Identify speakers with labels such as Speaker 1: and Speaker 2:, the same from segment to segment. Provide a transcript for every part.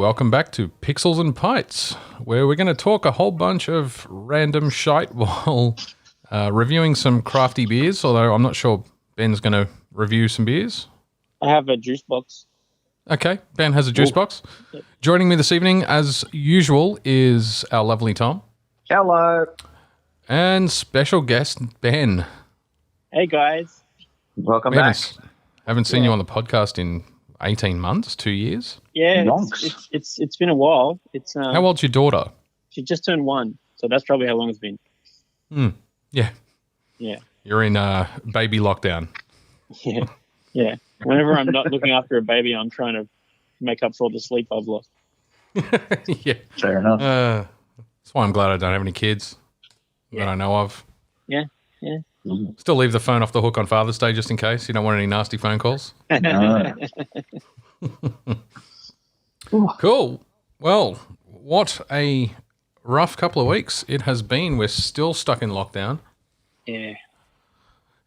Speaker 1: Welcome back to Pixels and Pints, where we're going to talk a whole bunch of random shite while reviewing some crafty beers, although I'm not sure Ben's going to review some beers.
Speaker 2: I have a juice box.
Speaker 1: Okay, Ben has a juice box. Yep. Joining me this evening, as usual, is our lovely Tom.
Speaker 3: Hello.
Speaker 1: And special guest, Ben.
Speaker 2: Hey, guys.
Speaker 3: Welcome back.
Speaker 1: Haven't seen you on the podcast in 18 months, 2 years.
Speaker 2: Yeah, it's been a while.
Speaker 1: How old's your daughter?
Speaker 2: She just turned 1, so that's probably how long it's been.
Speaker 1: Yeah. You're in baby lockdown.
Speaker 2: Yeah. Whenever I'm not looking after a baby, I'm trying to make up for all the sleep I've lost.
Speaker 1: Yeah.
Speaker 3: Fair enough.
Speaker 1: That's why I'm glad I don't have any kids that I know of.
Speaker 2: Yeah.
Speaker 1: Still leave the phone off the hook on Father's Day just in case. You don't want any nasty phone calls. Cool. Well, what a rough couple of weeks it has been. We're still stuck in lockdown.
Speaker 2: Yeah.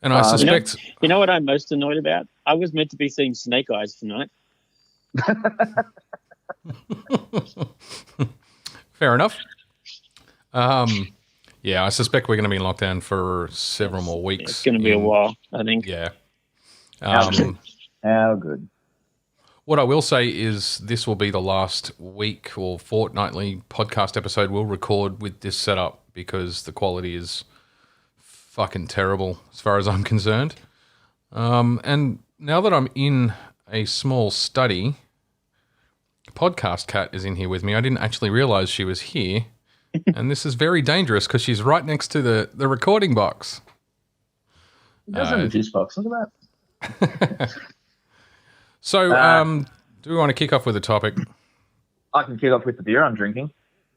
Speaker 1: And I suspect...
Speaker 2: You know what I'm most annoyed about? I was meant to be seeing Snake Eyes tonight.
Speaker 1: Fair enough. Yeah, I suspect we're going to be in lockdown for several more weeks.
Speaker 2: It's going to be a while, I think.
Speaker 1: Yeah.
Speaker 3: How good.
Speaker 1: What I will say is this will be the last week or fortnightly podcast episode we'll record with this setup because the quality is fucking terrible as far as I'm concerned. And now that I'm in a small study, Podcast Cat is in here with me. I didn't actually realize she was here. And this is very dangerous because she's right next to the recording box.
Speaker 3: It does have a juice box. Look at that.
Speaker 1: So, do we want to kick off with a topic?
Speaker 3: I can kick off with the beer I'm drinking.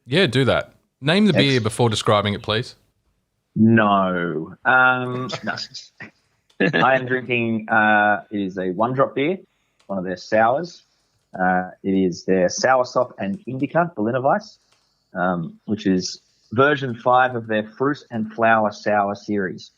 Speaker 1: Yeah, do that. Name the beer before describing it, please.
Speaker 3: No. No. I am drinking, it is a one-drop beer, one of their sours. It is their Soursop and Indica Berliner Weiss. Which is version 5 of their fruit and flower sour series.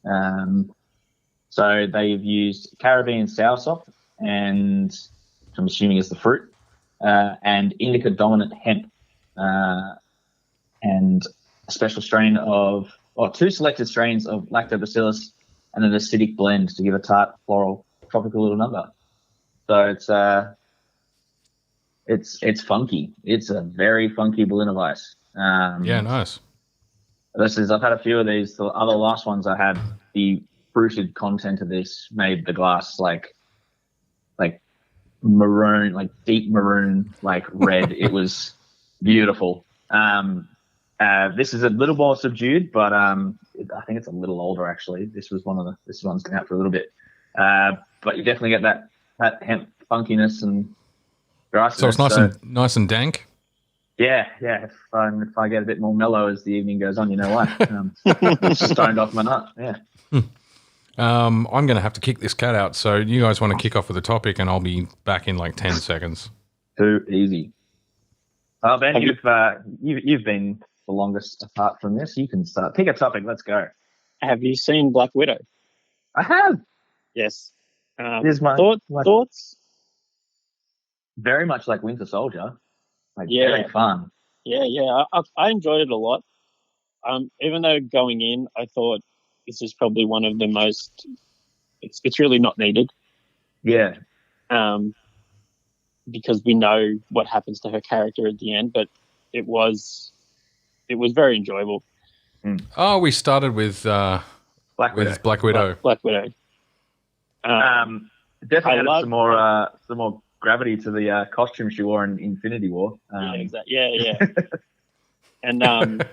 Speaker 3: So they've used Caribbean Soursop, and which I'm assuming is the fruit, and Indica dominant hemp, and a special strain of, or 2 selected strains of lactobacillus and an acidic blend to give a tart, floral, tropical little number. So it's funky. It's a very funky Berliner Weiss.
Speaker 1: Yeah, nice.
Speaker 3: I've had a few of these. The other last ones I had, the fruited content of this made the glass like maroon, like deep maroon, like red. It was beautiful. This is a little more subdued, but I think it's a little older actually. This one's been out for a little bit. But you definitely get that hemp funkiness and
Speaker 1: so it's nice and dank.
Speaker 3: Yeah. If I get a bit more mellow as the evening goes on, you know what? Stoned off my nut. Yeah.
Speaker 1: I'm going to have to kick this cat out. So you guys want to kick off with a topic, and I'll be back in like 10 seconds.
Speaker 3: Too easy. Oh, Ben, you've been the longest apart from this. You can start. Pick a topic. Let's go.
Speaker 2: Have you seen Black Widow?
Speaker 3: I have.
Speaker 2: Yes.
Speaker 3: Here's my
Speaker 2: thoughts.
Speaker 3: Very much like Winter Soldier, very fun.
Speaker 2: Yeah. I enjoyed it a lot. Even though going in, I thought this is probably one of the most. It's really not needed.
Speaker 3: Yeah.
Speaker 2: Because we know what happens to her character at the end, but it was very enjoyable.
Speaker 1: Oh, we started with Black Widow.
Speaker 2: Black Widow.
Speaker 3: Definitely added some more gravity to the costume she wore in Infinity War.
Speaker 2: Yeah, exactly. Yeah. And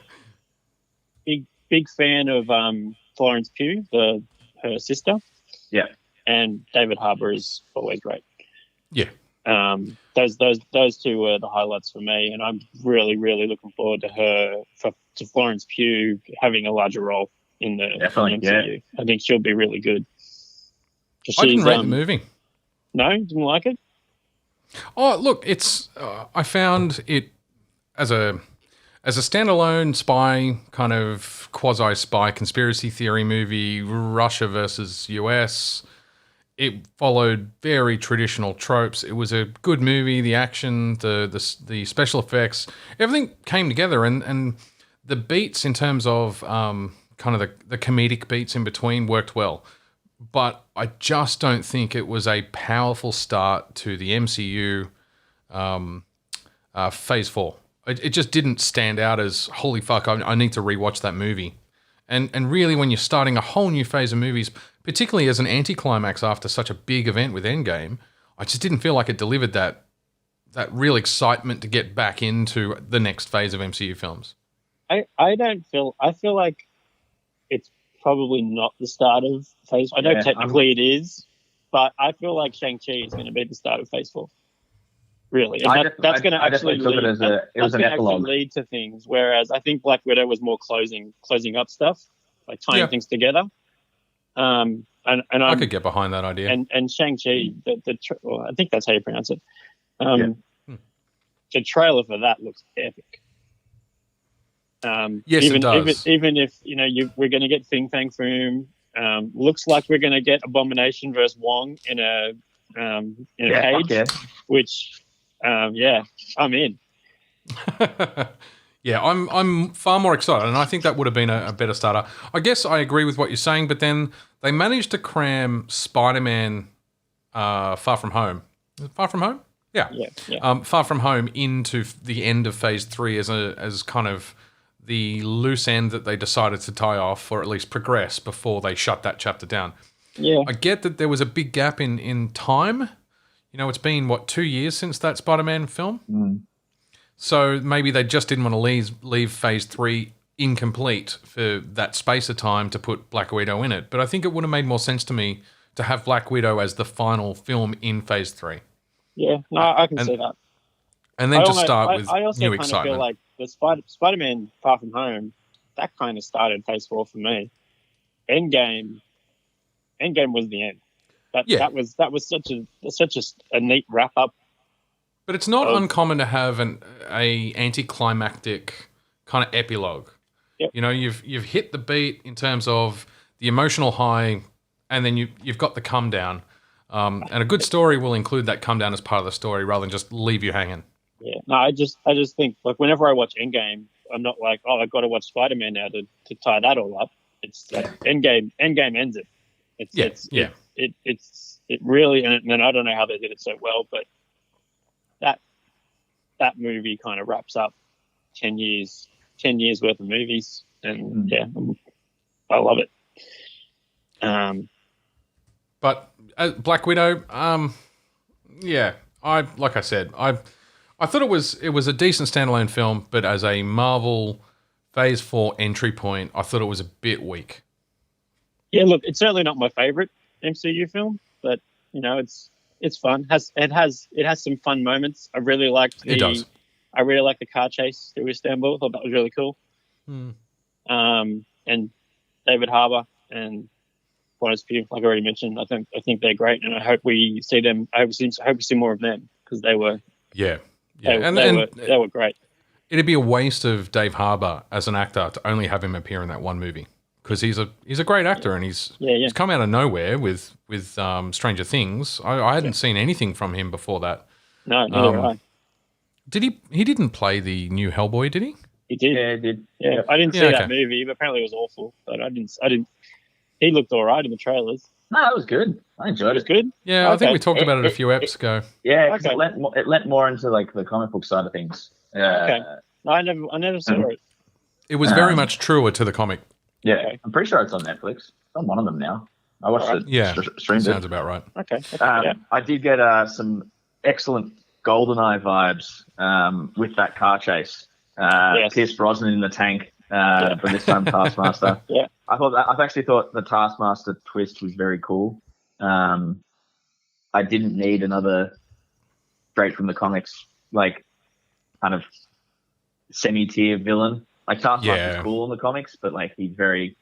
Speaker 2: big fan of Florence Pugh, her sister.
Speaker 3: Yeah.
Speaker 2: And David Harbour is always great.
Speaker 1: Yeah.
Speaker 2: Those 2 were the highlights for me, and I'm really, really looking forward to Florence Pugh having a larger role in the MCU. Yeah. I think she'll be really good.
Speaker 1: I didn't rate the movie.
Speaker 2: No, didn't like it.
Speaker 1: Oh, look, it's. I found it as a standalone spy kind of quasi-spy conspiracy theory movie, Russia versus US. it followed very traditional tropes. It was a good movie. The action, the special effects, everything came together, and the beats in terms of kind of the comedic beats in between worked well. But I just don't think it was a powerful start to the MCU Phase 4. It just didn't stand out as, holy fuck, I need to rewatch that movie. And really, when you're starting a whole new phase of movies, particularly as an anticlimax after such a big event with Endgame, I just didn't feel like it delivered that real excitement to get back into the next phase of MCU films. I
Speaker 2: feel like it's probably not the start of Phase 4. I know technically it is, but I feel like Shang-Chi is going to be the start of Phase 4. Really. And that's going to actually lead to things, whereas I think Black Widow was more closing up stuff, like tying things together. And I
Speaker 1: could get behind that idea.
Speaker 2: And Shang-Chi, I think that's how you pronounce it. The trailer for that looks epic.
Speaker 1: Yes, it does.
Speaker 2: Even if we're going to get Fin Fang Foom, looks like we're going to get Abomination versus Wong in a cage, which I'm in.
Speaker 1: Yeah, I'm far more excited, and I think that would have been a better starter. I guess I agree with what you're saying, but then they managed to cram Spider-Man Far From Home. Is it Far From Home? Yeah. Far From Home into the end of Phase 3 as kind of the loose end that they decided to tie off, or at least progress before they shut that chapter down.
Speaker 2: Yeah.
Speaker 1: I get that there was a big gap in time. It's been, 2 years since that Spider-Man film?
Speaker 3: Mm.
Speaker 1: So maybe they just didn't want to leave Phase 3 incomplete for that space of time to put Black Widow in it. But I think it would have made more sense to me to have Black Widow as the final film in Phase 3.
Speaker 2: Yeah, no, I can see that.
Speaker 1: And then start with
Speaker 2: I also
Speaker 1: new
Speaker 2: kind
Speaker 1: excitement.
Speaker 2: of feel like the Spider-Man Far From Home, that kind of started Phase 4 for me. Endgame was the end. That was such a neat wrap up.
Speaker 1: But it's not uncommon to have a anticlimactic kind of epilogue.
Speaker 2: Yep.
Speaker 1: You've hit the beat in terms of the emotional high, and then you've got the come down. And a good story will include that come down as part of the story rather than just leave you hanging.
Speaker 2: Yeah. No, I just think, like, whenever I watch Endgame, I'm not like, I've got to watch Spider-Man now to tie that all up. It's like Endgame ends it. It really, and I don't know how they did it so well, but that movie kind of wraps up 10 years worth of movies, and I love it.
Speaker 1: But Black Widow, I thought it was a decent standalone film, but as a Marvel Phase 4 entry point, I thought it was a bit weak.
Speaker 2: Yeah, look, it's certainly not my favorite MCU film, but it's fun. It has some fun moments. I really liked the car chase through Istanbul. I thought that was really cool. And David Harbour and Florence Pugh, like I already mentioned, I think they're great, and I hope we see them. I hope we see more of them, because they were they were great.
Speaker 1: It'd be a waste of Dave Harbour as an actor to only have him appear in that one movie, because he's a great actor, and he's come out of nowhere with Stranger Things. I hadn't seen anything from him before that.
Speaker 2: No, neither have I.
Speaker 1: He didn't play the new Hellboy, did he?
Speaker 2: He did.
Speaker 3: Yeah, he did.
Speaker 2: Yeah, I didn't see that movie, but apparently it was awful. But I didn't. He looked all right in the trailers.
Speaker 3: No, it was good. I enjoyed it.
Speaker 2: It was good?
Speaker 1: Yeah, I think we talked about it a few episodes ago.
Speaker 3: Yeah, it lent more into like the comic book side of things.
Speaker 2: Okay. No, I never saw it.
Speaker 1: It was very much truer to the comic.
Speaker 3: Yeah,
Speaker 2: Okay.
Speaker 3: I'm pretty sure it's on Netflix. It's on one of them now. I watched it.
Speaker 1: Yeah,
Speaker 3: streamed
Speaker 1: sounds
Speaker 3: it.
Speaker 1: about right.
Speaker 2: Okay.
Speaker 3: I did get some excellent GoldenEye vibes with that car chase. Pierce Brosnan in the tank for this time Taskmaster.
Speaker 2: Yeah.
Speaker 3: I've actually thought the Taskmaster twist was very cool. I didn't need another straight from the comics, like, kind of semi-tier villain. Like, Taskmaster's cool in the comics, but like, he's very,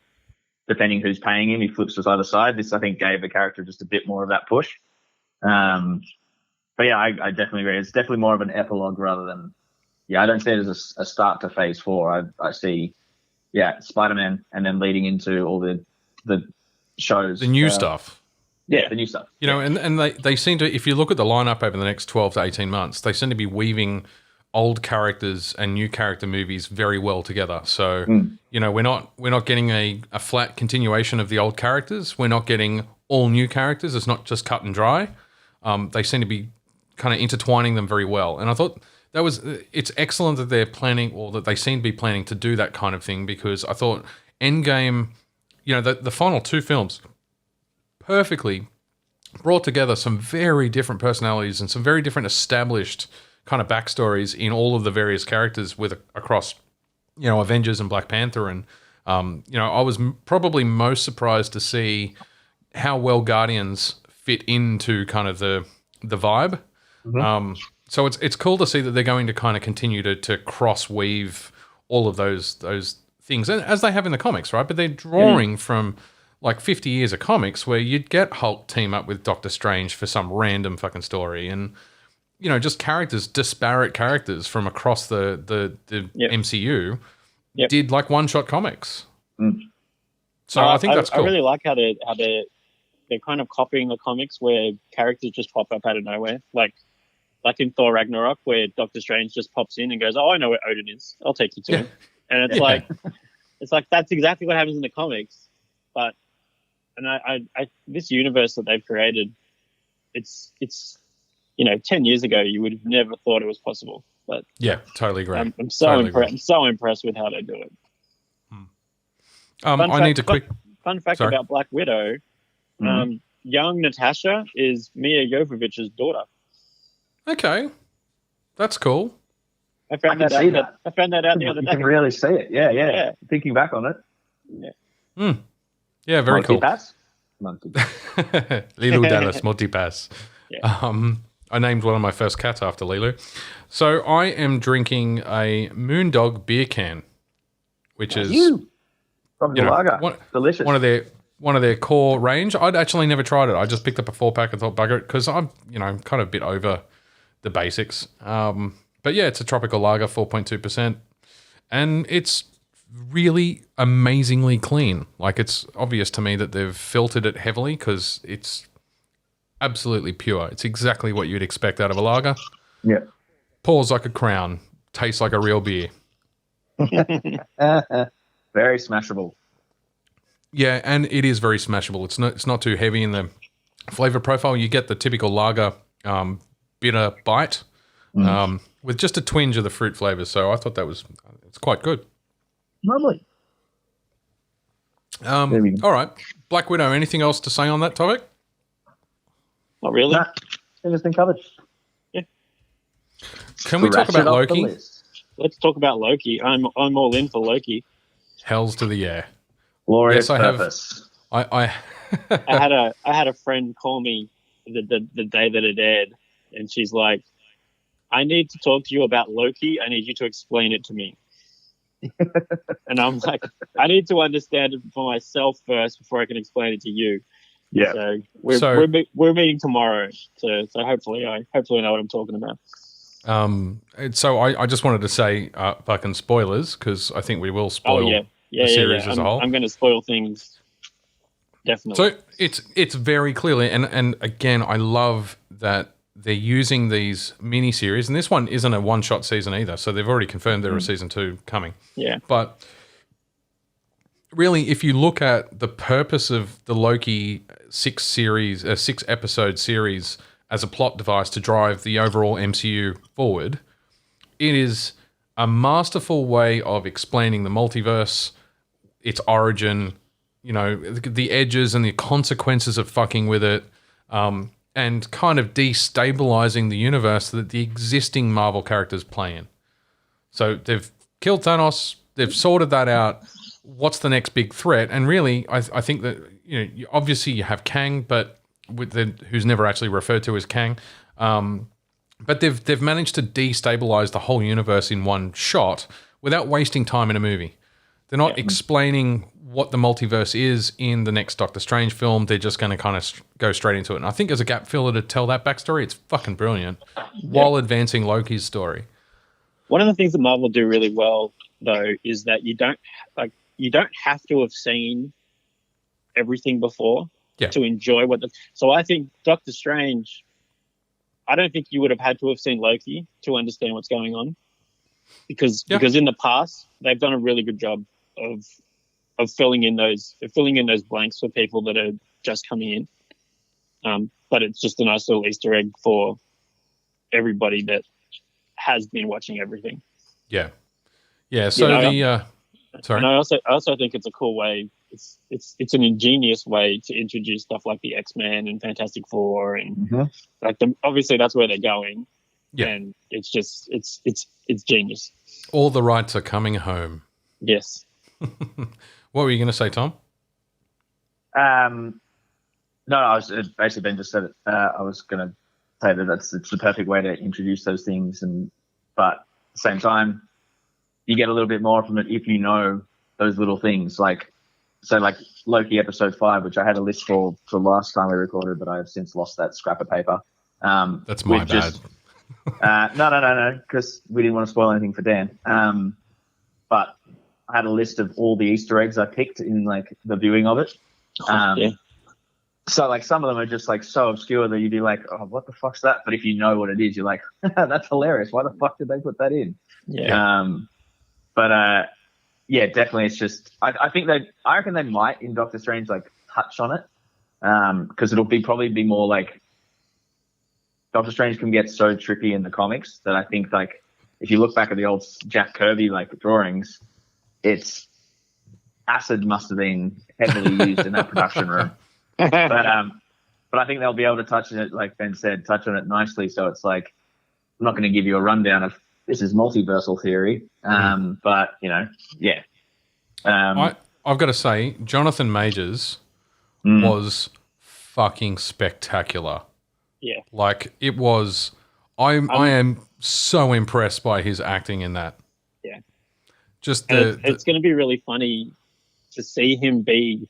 Speaker 3: depending who's paying him, he flips to either side. This, I think, gave the character just a bit more of that push. But yeah, I definitely agree. It's definitely more of an epilogue rather than, I don't see it as a start to Phase 4. I see, Spider-Man, and then leading into all the shows.
Speaker 1: The new stuff.
Speaker 3: Yeah, the new stuff.
Speaker 1: You know, and they seem to, if you look at the lineup over the next 12 to 18 months, they seem to be weaving old characters and new character movies very well together. So, you know, we're not getting a flat continuation of the old characters. We're not getting all new characters. It's not just cut and dry. They seem to be kind of intertwining them very well. And I thought it's excellent that they're planning, or that they seem to be planning to do that kind of thing, because I thought Endgame, you know, the final two films perfectly brought together some very different personalities and some very different established kind of backstories in all of the various characters across, you know, Avengers and Black Panther. And, you know, I was probably most surprised to see how well Guardians fit into kind of the vibe. So it's cool to see that they're going to kind of continue to cross weave all of those things, as they have in the comics, right? But they're drawing from like 50 years of comics where you'd get Hulk team up with Doctor Strange for some random fucking story, and you know, just disparate characters from across the MCU did like one-shot comics. So I think that's cool.
Speaker 2: I really like how they're kind of copying the comics where characters just pop up out of nowhere, like in Thor Ragnarok, where Doctor Strange just pops in and goes, "Oh, I know where Odin is. I'll take you to him." And it's like that's exactly what happens in the comics. But this universe that they've created, it's you know, 10 years ago you would have never thought it was possible. But
Speaker 1: yeah, totally agree.
Speaker 2: I'm so impressed. I'm so impressed with how they do it. Fun fact about Black Widow. Young Natasha is Mia Jovovich's daughter.
Speaker 1: Okay, that's cool.
Speaker 2: I found that out the other day.
Speaker 3: You can really see it. Yeah. Thinking back on it.
Speaker 1: Yeah, very cool.
Speaker 3: Monkey.
Speaker 1: Lilu Dallas, Multipass.
Speaker 2: Yeah.
Speaker 1: I named one of my first cats after Lilu. So I am drinking a Moondog beer can, which is
Speaker 3: from the lager. Delicious.
Speaker 1: One of their core range. I'd actually never tried it. I just picked up a 4-pack and thought, bugger it, because I'm kind of a bit over the basics. But yeah, it's a tropical lager, 4.2%, and it's really amazingly clean. Like, it's obvious to me that they've filtered it heavily, because it's absolutely pure. It's exactly what you'd expect out of a lager.
Speaker 3: Yeah.
Speaker 1: Pours like a crown, tastes like a real beer.
Speaker 3: Very smashable.
Speaker 1: Yeah, and it is very smashable. It's not too heavy in the flavor profile. You get the typical lager bitter bite with just a twinge of the fruit flavors. So I thought it's quite good.
Speaker 3: Lovely.
Speaker 1: All right, Black Widow. Anything else to say on that topic?
Speaker 2: Not really.
Speaker 3: Nah, everything covered.
Speaker 2: Yeah.
Speaker 1: Can we talk about Loki?
Speaker 2: Let's talk about Loki. I'm all in for Loki.
Speaker 1: Hells to the yeah.
Speaker 3: Glorious purpose.
Speaker 1: I
Speaker 2: had a friend call me the day that it aired, and she's like, "I need to talk to you about Loki. I need you to explain it to me." And I'm like, I need to understand it for myself first before I can explain it to you.
Speaker 3: Yeah.
Speaker 2: So we're meeting tomorrow. So hopefully I know what I'm talking about.
Speaker 1: So I just wanted to say fucking spoilers, because I think we will spoil the series as a whole.
Speaker 2: I'm going to spoil things. Definitely.
Speaker 1: So it's very clearly, and again, I love that they're using these mini-series, and this one isn't a one-shot season either, so they've already confirmed there is season 2 coming.
Speaker 2: Yeah.
Speaker 1: But really, if you look at the purpose of the Loki 6-episode series as a plot device to drive the overall MCU forward, it is a masterful way of explaining the multiverse, its origin, you know, the edges and the consequences of fucking with it, and kind of destabilizing the universe that the existing Marvel characters play in. So they've killed Thanos, they've sorted that out. What's the next big threat? And really, I think that, you know, obviously you have Kang, but who's never actually referred to as Kang. But they've managed to destabilize the whole universe in one shot without wasting time in a movie. They're not explaining what the multiverse is in the next Doctor Strange film. They're just going to kind of go straight into it. And I think as a gap filler to tell that backstory, it's fucking brilliant while advancing Loki's story.
Speaker 2: One of the things that Marvel do really well, though, is that you don't have to have seen everything before to enjoy so I think Doctor Strange, I don't think you would have had to have seen Loki to understand what's going on, because in the past they've done a really good job of filling in those blanks for people that are just coming in. But it's just a nice little Easter egg for everybody that has been watching everything.
Speaker 1: Yeah. So sorry.
Speaker 2: And I also think it's a cool way. It's an ingenious way to introduce stuff like the X-Men and Fantastic Four, and obviously that's where they're going. Yeah. And it's just it's genius.
Speaker 1: All the rights are coming home.
Speaker 2: Yes.
Speaker 1: What were you going to say, Tom?
Speaker 3: No, I was basically Ben just said it. I was going to say that it's the perfect way to introduce those things, but at the same time, you get a little bit more from it if you know those little things. Like Loki episode 5, which I had a list for last time we recorded, but I have since lost that scrap of paper.
Speaker 1: That's my bad.
Speaker 3: No, because we didn't want to spoil anything for Dan. But I had a list of all the Easter eggs I picked in like the viewing of it. So like some of them are just like so obscure that you'd be like, oh, what the fuck's that? But if you know what it is, you're like, that's hilarious. Why the fuck did they put that in?
Speaker 1: Yeah.
Speaker 3: Yeah, definitely. It's just I reckon they might in Doctor Strange like touch on it, because it'll probably be more like Doctor Strange can get so trippy in the comics that I think like if you look back at the old Jack Kirby like drawings, it's acid must have been heavily used in that production room. But I think they'll be able to touch on it, like Ben said, touch on it nicely. So it's like I'm not going to give you a rundown of this is multiversal theory, but yeah.
Speaker 1: I've got to say, Jonathan Majors was fucking spectacular.
Speaker 2: Yeah,
Speaker 1: like it was. I am so impressed by his acting in that.
Speaker 2: Yeah,
Speaker 1: just
Speaker 2: it's going to be really funny to see him be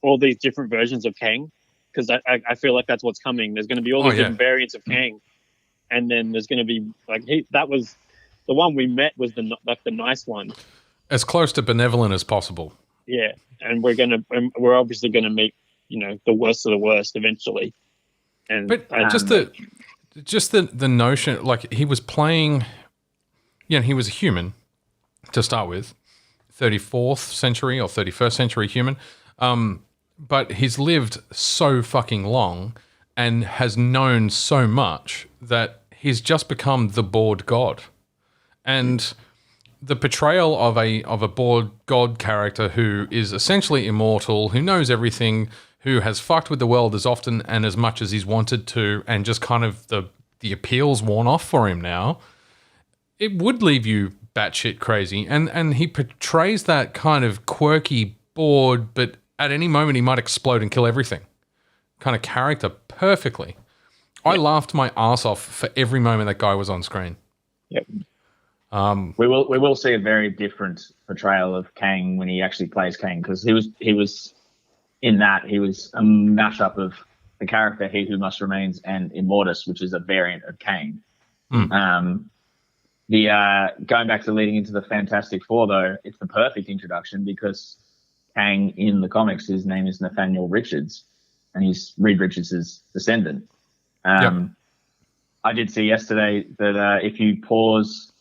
Speaker 2: all these different versions of Kang, because I feel like that's what's coming. There's going to be all these different variants of Kang, and then there's going to be like that was the one we met was the nice one,
Speaker 1: as close to benevolent as possible.
Speaker 2: Yeah, and we're obviously going to meet the worst of the worst eventually.
Speaker 1: But just the notion, like he was playing, he was a human to start with, 34th century or 31st century human. But he's lived so fucking long and has known so much that he's just become the bored god. And the portrayal of a bored god character who is essentially immortal, who knows everything, who has fucked with the world as often and as much as he's wanted to, and just kind of the appeal's worn off for him now, it would leave you batshit crazy. And he portrays that kind of quirky, bored, but at any moment he might explode and kill everything kind of character perfectly. Yeah. I laughed my ass off for every moment that guy was on screen.
Speaker 2: Yep.
Speaker 3: We will see a very different portrayal of Kang when he actually plays Kang, because he was in that he was a mashup of the character He Who Must Remains and Immortus, which is a variant of Kang. Going back to leading into the Fantastic Four though, it's the perfect introduction because Kang in the comics, his name is Nathaniel Richards, and he's Reed Richards' descendant. I did see yesterday that if you pause,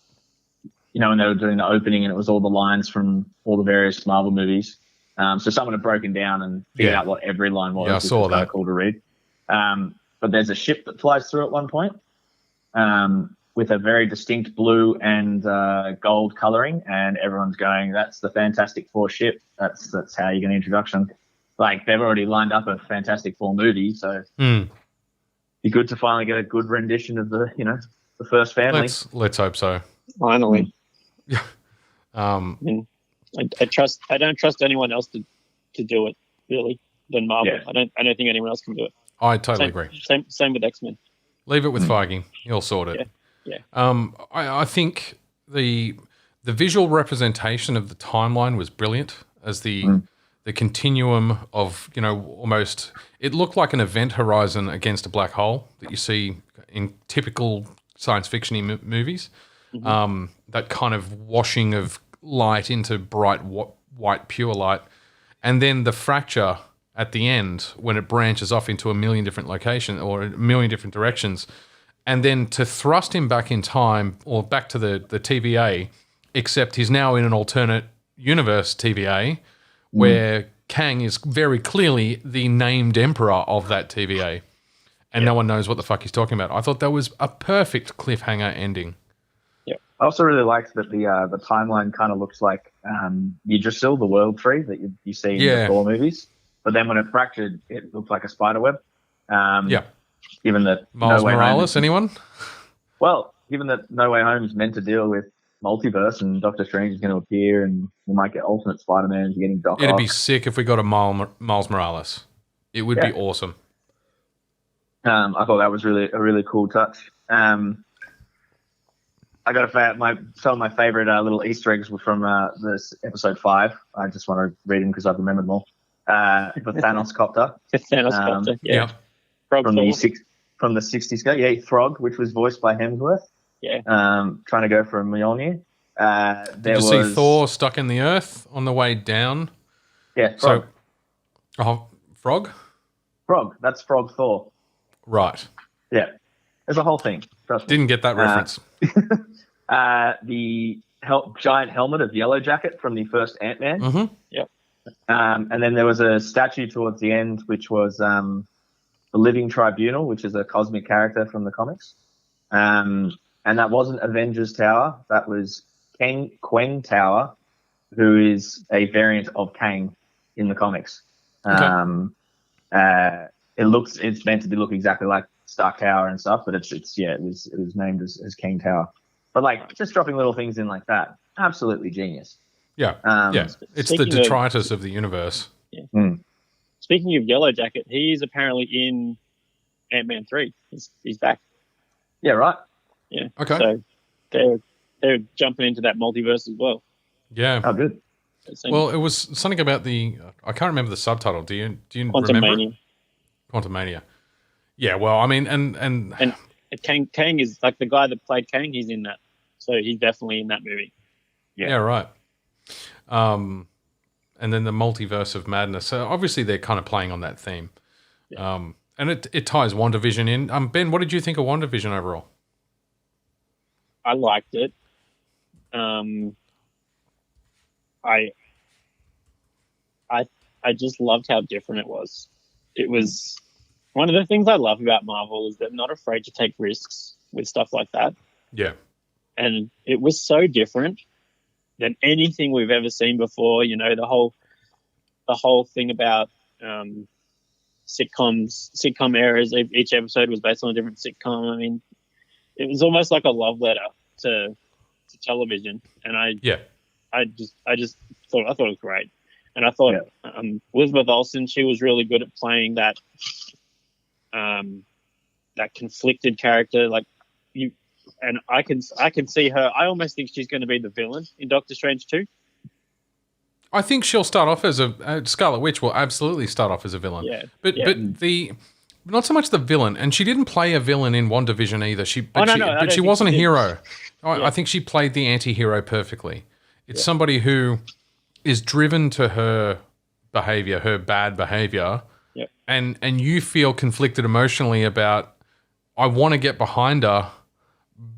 Speaker 3: when they were doing the opening and it was all the lines from all the various Marvel movies, so someone had broken down and figured out what every line was.
Speaker 1: Yeah, I saw that.
Speaker 3: Cool to read. But there's a ship that flies through at one point with a very distinct blue and gold coloring, and everyone's going, that's the Fantastic Four ship. That's how you get an introduction. Like, they've already lined up a Fantastic Four movie, so it'd be good to finally get a good rendition of the first family.
Speaker 1: Let's hope so.
Speaker 2: Finally.
Speaker 1: Yeah.
Speaker 2: I don't trust anyone else to do it really than Marvel. Yeah. I don't think anyone else can do it.
Speaker 1: I totally agree.
Speaker 2: Same with X-Men.
Speaker 1: Leave it with Feige. He'll sort it.
Speaker 2: Yeah.
Speaker 1: I think the visual representation of the timeline was brilliant as the continuum of, almost, it looked like an event horizon against a black hole that you see in typical science fiction movies. That kind of washing of light into bright white pure light, and then the fracture at the end when it branches off into a million different locations or a million different directions. And then to thrust him back in time or back to the TVA, except he's now in an alternate universe TVA where Kang is very clearly the named emperor of that TVA. And no one knows what the fuck he's talking about. I thought that was a perfect cliffhanger ending.
Speaker 3: Yeah. I also really liked that the timeline kind of looks like Yggdrasil, the world tree that you see in the Thor movies. But then when it fractured, it looked like a spider web. Given that
Speaker 1: Miles Morales, anyone?
Speaker 3: Well, given that No Way Home is meant to deal with multiverse and Doctor Strange is going to appear and we might get alternate Spider-Mans getting Doc
Speaker 1: It'd
Speaker 3: Ock.
Speaker 1: be sick if we got a Miles Morales. It would be awesome.
Speaker 3: I thought that was a really cool touch. I got some of my favorite little Easter eggs were from this episode 5. I just want to read them because I've remembered them all. The Thanos copter.
Speaker 2: The Thanos copter, yeah.
Speaker 3: From the 60s guy, Throg, which was voiced by Hemsworth.
Speaker 2: Yeah.
Speaker 3: Trying to go for Mjolnir.
Speaker 1: Did you see Thor stuck in the earth on the way down?
Speaker 3: Yeah, Frog.
Speaker 1: Frog?
Speaker 3: Frog. That's Frog Thor.
Speaker 1: Right.
Speaker 3: Yeah. There's a whole thing. Trust me.
Speaker 1: Didn't get that reference.
Speaker 3: The giant helmet of Yellow Jacket from the first Ant-Man.
Speaker 1: Mm-hmm.
Speaker 2: Yep.
Speaker 3: And then there was a statue towards the end, which was the Living Tribunal, which is a cosmic character from the comics. And that wasn't Avengers Tower. That was Quen Tower, who is a variant of Kang in the comics.
Speaker 1: Okay.
Speaker 3: It's meant to look exactly like Stark Tower and stuff, but it was named as King Tower. But just dropping little things in like that, absolutely genius.
Speaker 1: Yeah, it's the detritus of the universe.
Speaker 2: Yeah. Speaking of Yellow Jacket, he's apparently in Ant-Man 3. He's back.
Speaker 3: Yeah, right.
Speaker 2: Yeah.
Speaker 1: Okay.
Speaker 2: So they're jumping into that multiverse as well.
Speaker 1: Yeah.
Speaker 3: Oh, good.
Speaker 1: Well, it was something about I can't remember the subtitle. Do you remember? Quantumania. Yeah. Well, I mean, and
Speaker 2: Kang is like the guy that played Kang. He's in that, so he's definitely in that movie.
Speaker 1: Yeah. Right. And then the multiverse of madness. So obviously they're kind of playing on that theme. Yeah. And it ties WandaVision in. Ben, what did you think of WandaVision overall?
Speaker 2: I liked it. I just loved how different it was. It was one of the things I love about Marvel is they're not afraid to take risks with stuff like that.
Speaker 1: Yeah. And
Speaker 2: it was so different than anything we've ever seen before. You know, the whole thing about sitcom eras. Each episode was based on a different sitcom. I mean, it was almost like a love letter to television, and I just thought it was great. And I thought Elizabeth Olsen, she was really good at playing that conflicted character. And I can see her. I almost think she's going to be the villain in Doctor Strange 2.
Speaker 1: I think she'll start off as Scarlet Witch will absolutely start off as a villain.
Speaker 2: Yeah.
Speaker 1: But not so much the villain, and she didn't play a villain in WandaVision either. She wasn't a hero. I think she played the anti-hero perfectly. It's somebody who is driven to her behavior, her bad behavior, and you feel conflicted emotionally about, I want to get behind her,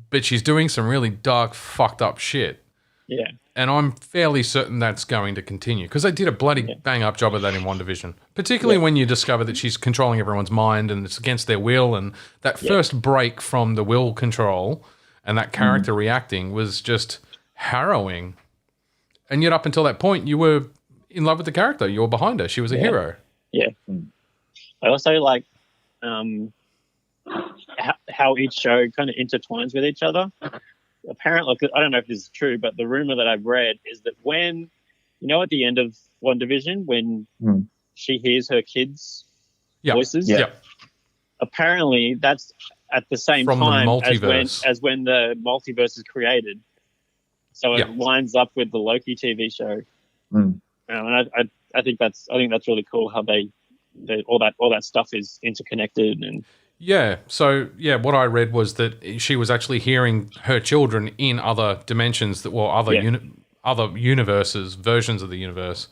Speaker 1: but she's doing some really dark, fucked up shit.
Speaker 2: Yeah.
Speaker 1: And I'm fairly certain that's going to continue because they did a bloody bang-up job of that in WandaVision, particularly when you discover that she's controlling everyone's mind and it's against their will, and that first break from the will control and that character reacting was just harrowing. And yet up until that point, you were in love with the character. You were behind her. She was a hero.
Speaker 2: Yeah. I also like how each show kind of intertwines with each other. Apparently, I don't know if this is true, but the rumor that I've read is that when, at the end of WandaVision, when she hears her kids' voices, apparently that's at the same time as when the multiverse is created. So it lines up with the Loki TV show, and I think that's really cool how they all that stuff is interconnected and.
Speaker 1: Yeah. So, what I read was that she was actually hearing her children in other dimensions other universes, versions of the universe,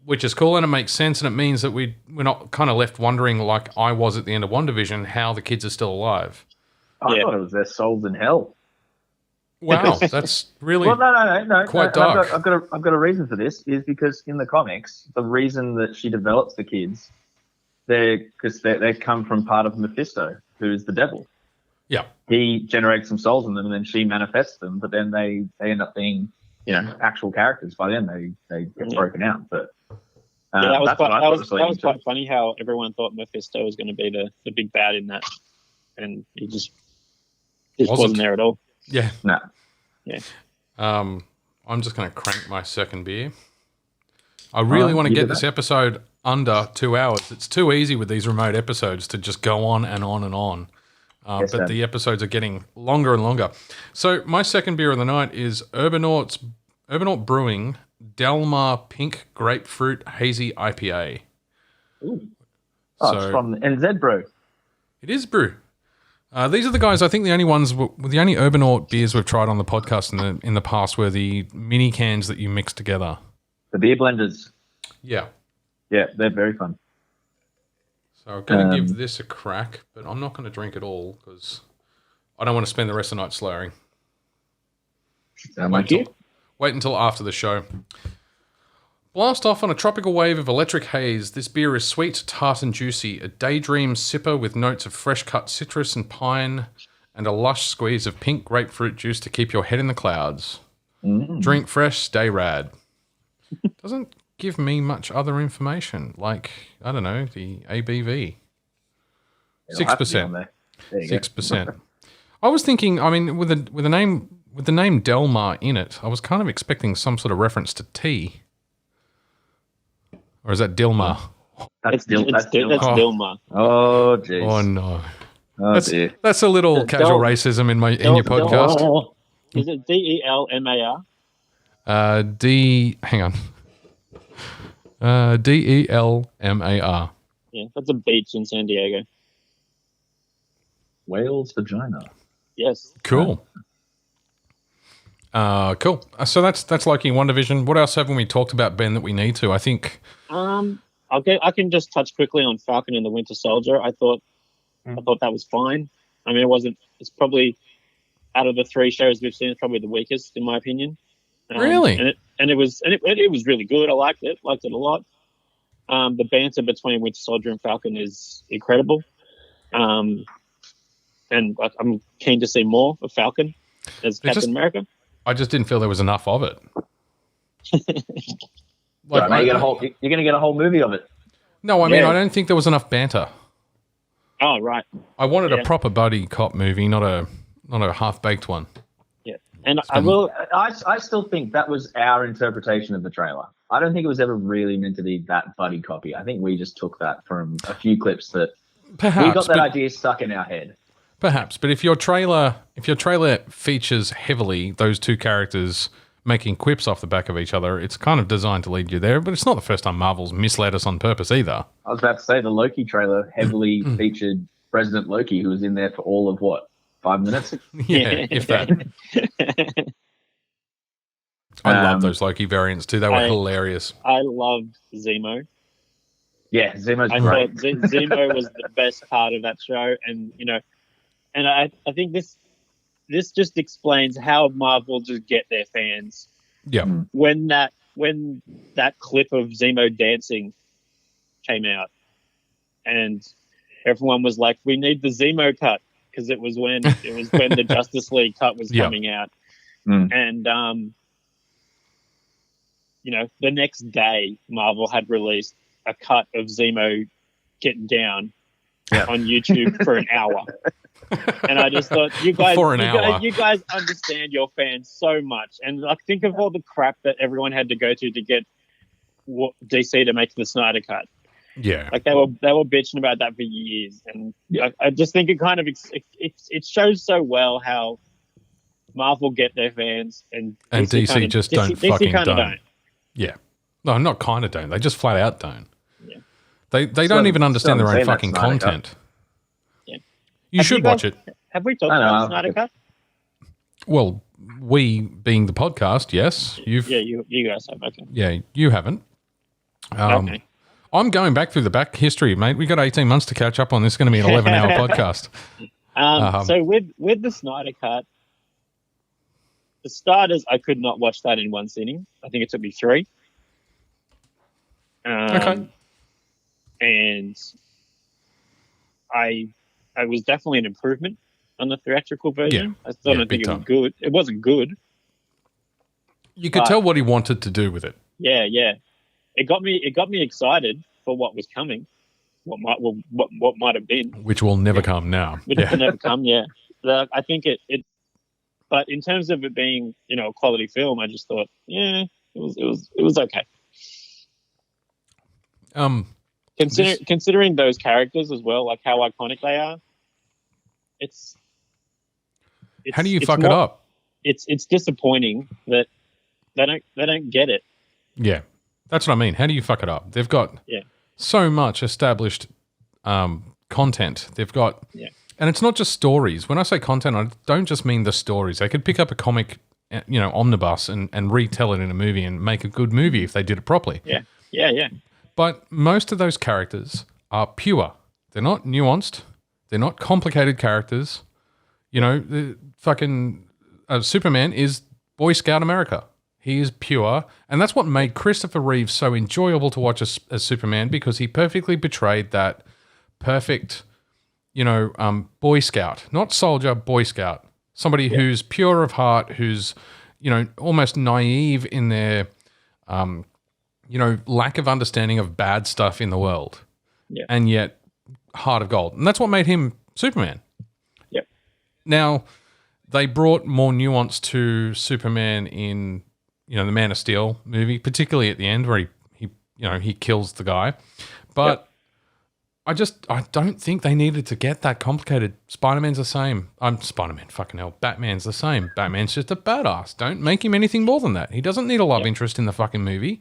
Speaker 1: Which is cool, and it makes sense, and it means that we're not kind of left wondering, like I was at the end of WandaVision, how the kids are still alive.
Speaker 3: I thought it was their souls in hell.
Speaker 1: Wow, that's really
Speaker 3: no.
Speaker 1: quite dark.
Speaker 3: I've got a reason for this, is because in the comics, the reason that she develops the kids, they come from part of Mephisto, who is the devil.
Speaker 1: Yeah.
Speaker 3: He generates some souls in them, and then she manifests them, but then they end up being, actual characters. By then they get broken out. But
Speaker 2: that was quite funny how everyone thought Mephisto was going to be the big bad in that, and he just wasn't there at all.
Speaker 1: Yeah.
Speaker 3: No.
Speaker 2: Yeah.
Speaker 1: I'm just going to crank my second beer. I really want to get this episode under 2 hours. It's too easy with these remote episodes to just go on and on and on. But the episodes are getting longer and longer. So my second beer of the night is UrbaNaut Brewing Delmar Pink Grapefruit Hazy IPA.
Speaker 3: Ooh. It's from NZ Brew.
Speaker 1: It is brew. These are the guys. I think the only UrbaNaut beers we've tried on the podcast in the past were the mini cans that you mix together.
Speaker 3: The beer blenders.
Speaker 1: Yeah.
Speaker 3: Yeah, they're very fun.
Speaker 1: So I'm going to give this a crack, but I'm not going to drink it all because I don't want to spend the rest of the night slurring. Wait until after the show. Blast off on a tropical wave of electric haze. This beer is sweet, tart and juicy. A daydream sipper with notes of fresh-cut citrus and pine and a lush squeeze of pink grapefruit juice to keep your head in the clouds. Drink fresh, stay rad. Doesn't give me much other information. Like, I don't know, the ABV. 6%. 6%. I was thinking, I mean, with the name Delmar in it, I was kind of expecting some sort of reference to tea. Or is that Dilmar?
Speaker 2: That's Dilmar.
Speaker 3: Oh, jeez.
Speaker 1: Oh, no.
Speaker 3: Oh, dear.
Speaker 1: That's a little casual racism in your podcast.
Speaker 2: Is it Delmar?
Speaker 1: Hang on. Delmar.
Speaker 2: Yeah, that's a beach in San Diego.
Speaker 3: Whale's vagina.
Speaker 2: Yes.
Speaker 1: Cool. Cool. So that's Loki WandaVision. What else haven't we talked about, Ben, that we need to? I think.
Speaker 2: I can just touch quickly on Falcon and the Winter Soldier. I thought that was fine. I mean, it's probably out of the 3 shows we've seen, it's probably the weakest in my opinion.
Speaker 1: Really?
Speaker 2: And it was really good. I liked it a lot. The banter between Winter Soldier and Falcon is incredible. And I'm keen to see more of Falcon as Captain America.
Speaker 1: I just didn't feel there was enough of it.
Speaker 3: You're going to get a whole movie of it.
Speaker 1: No, I mean, I don't think there was enough banter.
Speaker 2: Oh, right.
Speaker 1: I wanted a proper buddy cop movie, not a half-baked one.
Speaker 2: Yeah. And
Speaker 3: I still think that was our interpretation of the trailer. I don't think it was ever really meant to be that buddy copy. I think we just took that from a few clips that we got that idea stuck in our head.
Speaker 1: Perhaps, but if your trailer features heavily those two characters making quips off the back of each other, it's kind of designed to lead you there. But it's not the first time Marvel's misled us on purpose either.
Speaker 3: I was about to say the Loki trailer heavily featured President Loki, who was in there for all of 5 minutes?
Speaker 1: Yeah, if that. I love those Loki variants too. They were hilarious.
Speaker 2: I loved Zemo.
Speaker 3: Yeah, Zemo's great.
Speaker 2: I thought Zemo was the best part of that show, and I think this just explains how Marvel just get their fans.
Speaker 1: Yeah.
Speaker 2: When that clip of Zemo dancing came out, and everyone was like, "We need the Zemo cut," because it was when the Justice League cut was coming out, and the next day Marvel had released a cut of Zemo getting down on YouTube for an hour. And I just thought, you guys understand your fans so much. And I think of all the crap that everyone had to go to get DC to make the Snyder Cut.
Speaker 1: Yeah.
Speaker 2: Like they were bitching about that for years. And I just think it kind of, it shows so well how Marvel get their fans and
Speaker 1: DC just don't fucking don't. Yeah. No, not kind of don't. They just flat out don't. Yeah. They don't even understand their own fucking content.
Speaker 2: Yeah.
Speaker 1: You should watch it.
Speaker 2: Have we talked about Snyder Cut?
Speaker 1: Well, we being the podcast, yes.
Speaker 2: You guys have, okay.
Speaker 1: Yeah, you haven't.
Speaker 2: Okay.
Speaker 1: I'm going back through the back history, mate. We got 18 months to catch up on. This is going to be an 11-hour podcast.
Speaker 2: So with the Snyder Cut, the starters, I could not watch that in one sitting. I think it took me 3.
Speaker 1: Okay.
Speaker 2: And I was definitely an improvement on the theatrical version.
Speaker 1: Yeah.
Speaker 2: I still don't think it was good. It wasn't good.
Speaker 1: You could tell what he wanted to do with it.
Speaker 2: Yeah. It got me excited for what was coming, what might have been,
Speaker 1: which will never come now.
Speaker 2: Which will never come. Yeah, I think it. But in terms of it being, a quality film, I just thought, it was okay. Considering those characters as well, like how iconic they are, it's
Speaker 1: how do you fuck it up?
Speaker 2: It's disappointing that they don't get it.
Speaker 1: Yeah, that's what I mean. How do you fuck it up? They've got so much established content. They've got, and it's not just stories. When I say content, I don't just mean the stories. They could pick up a comic, omnibus and retell it in a movie and make a good movie if they did it properly.
Speaker 2: Yeah.
Speaker 1: But most of those characters are pure. They're not nuanced. They're not complicated characters. The fucking Superman is Boy Scout America. He is pure. And that's what made Christopher Reeve so enjoyable to watch as Superman, because he perfectly portrayed that perfect, Boy Scout. Not soldier, Boy Scout. Somebody who's pure of heart, who's, almost naive in their, lack of understanding of bad stuff in the world. Yeah. And yet heart of gold. And that's what made him Superman.
Speaker 2: Yeah.
Speaker 1: Now, they brought more nuance to Superman in, the Man of Steel movie, particularly at the end where he kills the guy. But I don't think they needed to get that complicated. Spider-Man's the same. Spider-Man, fucking hell. Batman's the same. Batman's just a badass. Don't make him anything more than that. He doesn't need a love interest in the fucking movie.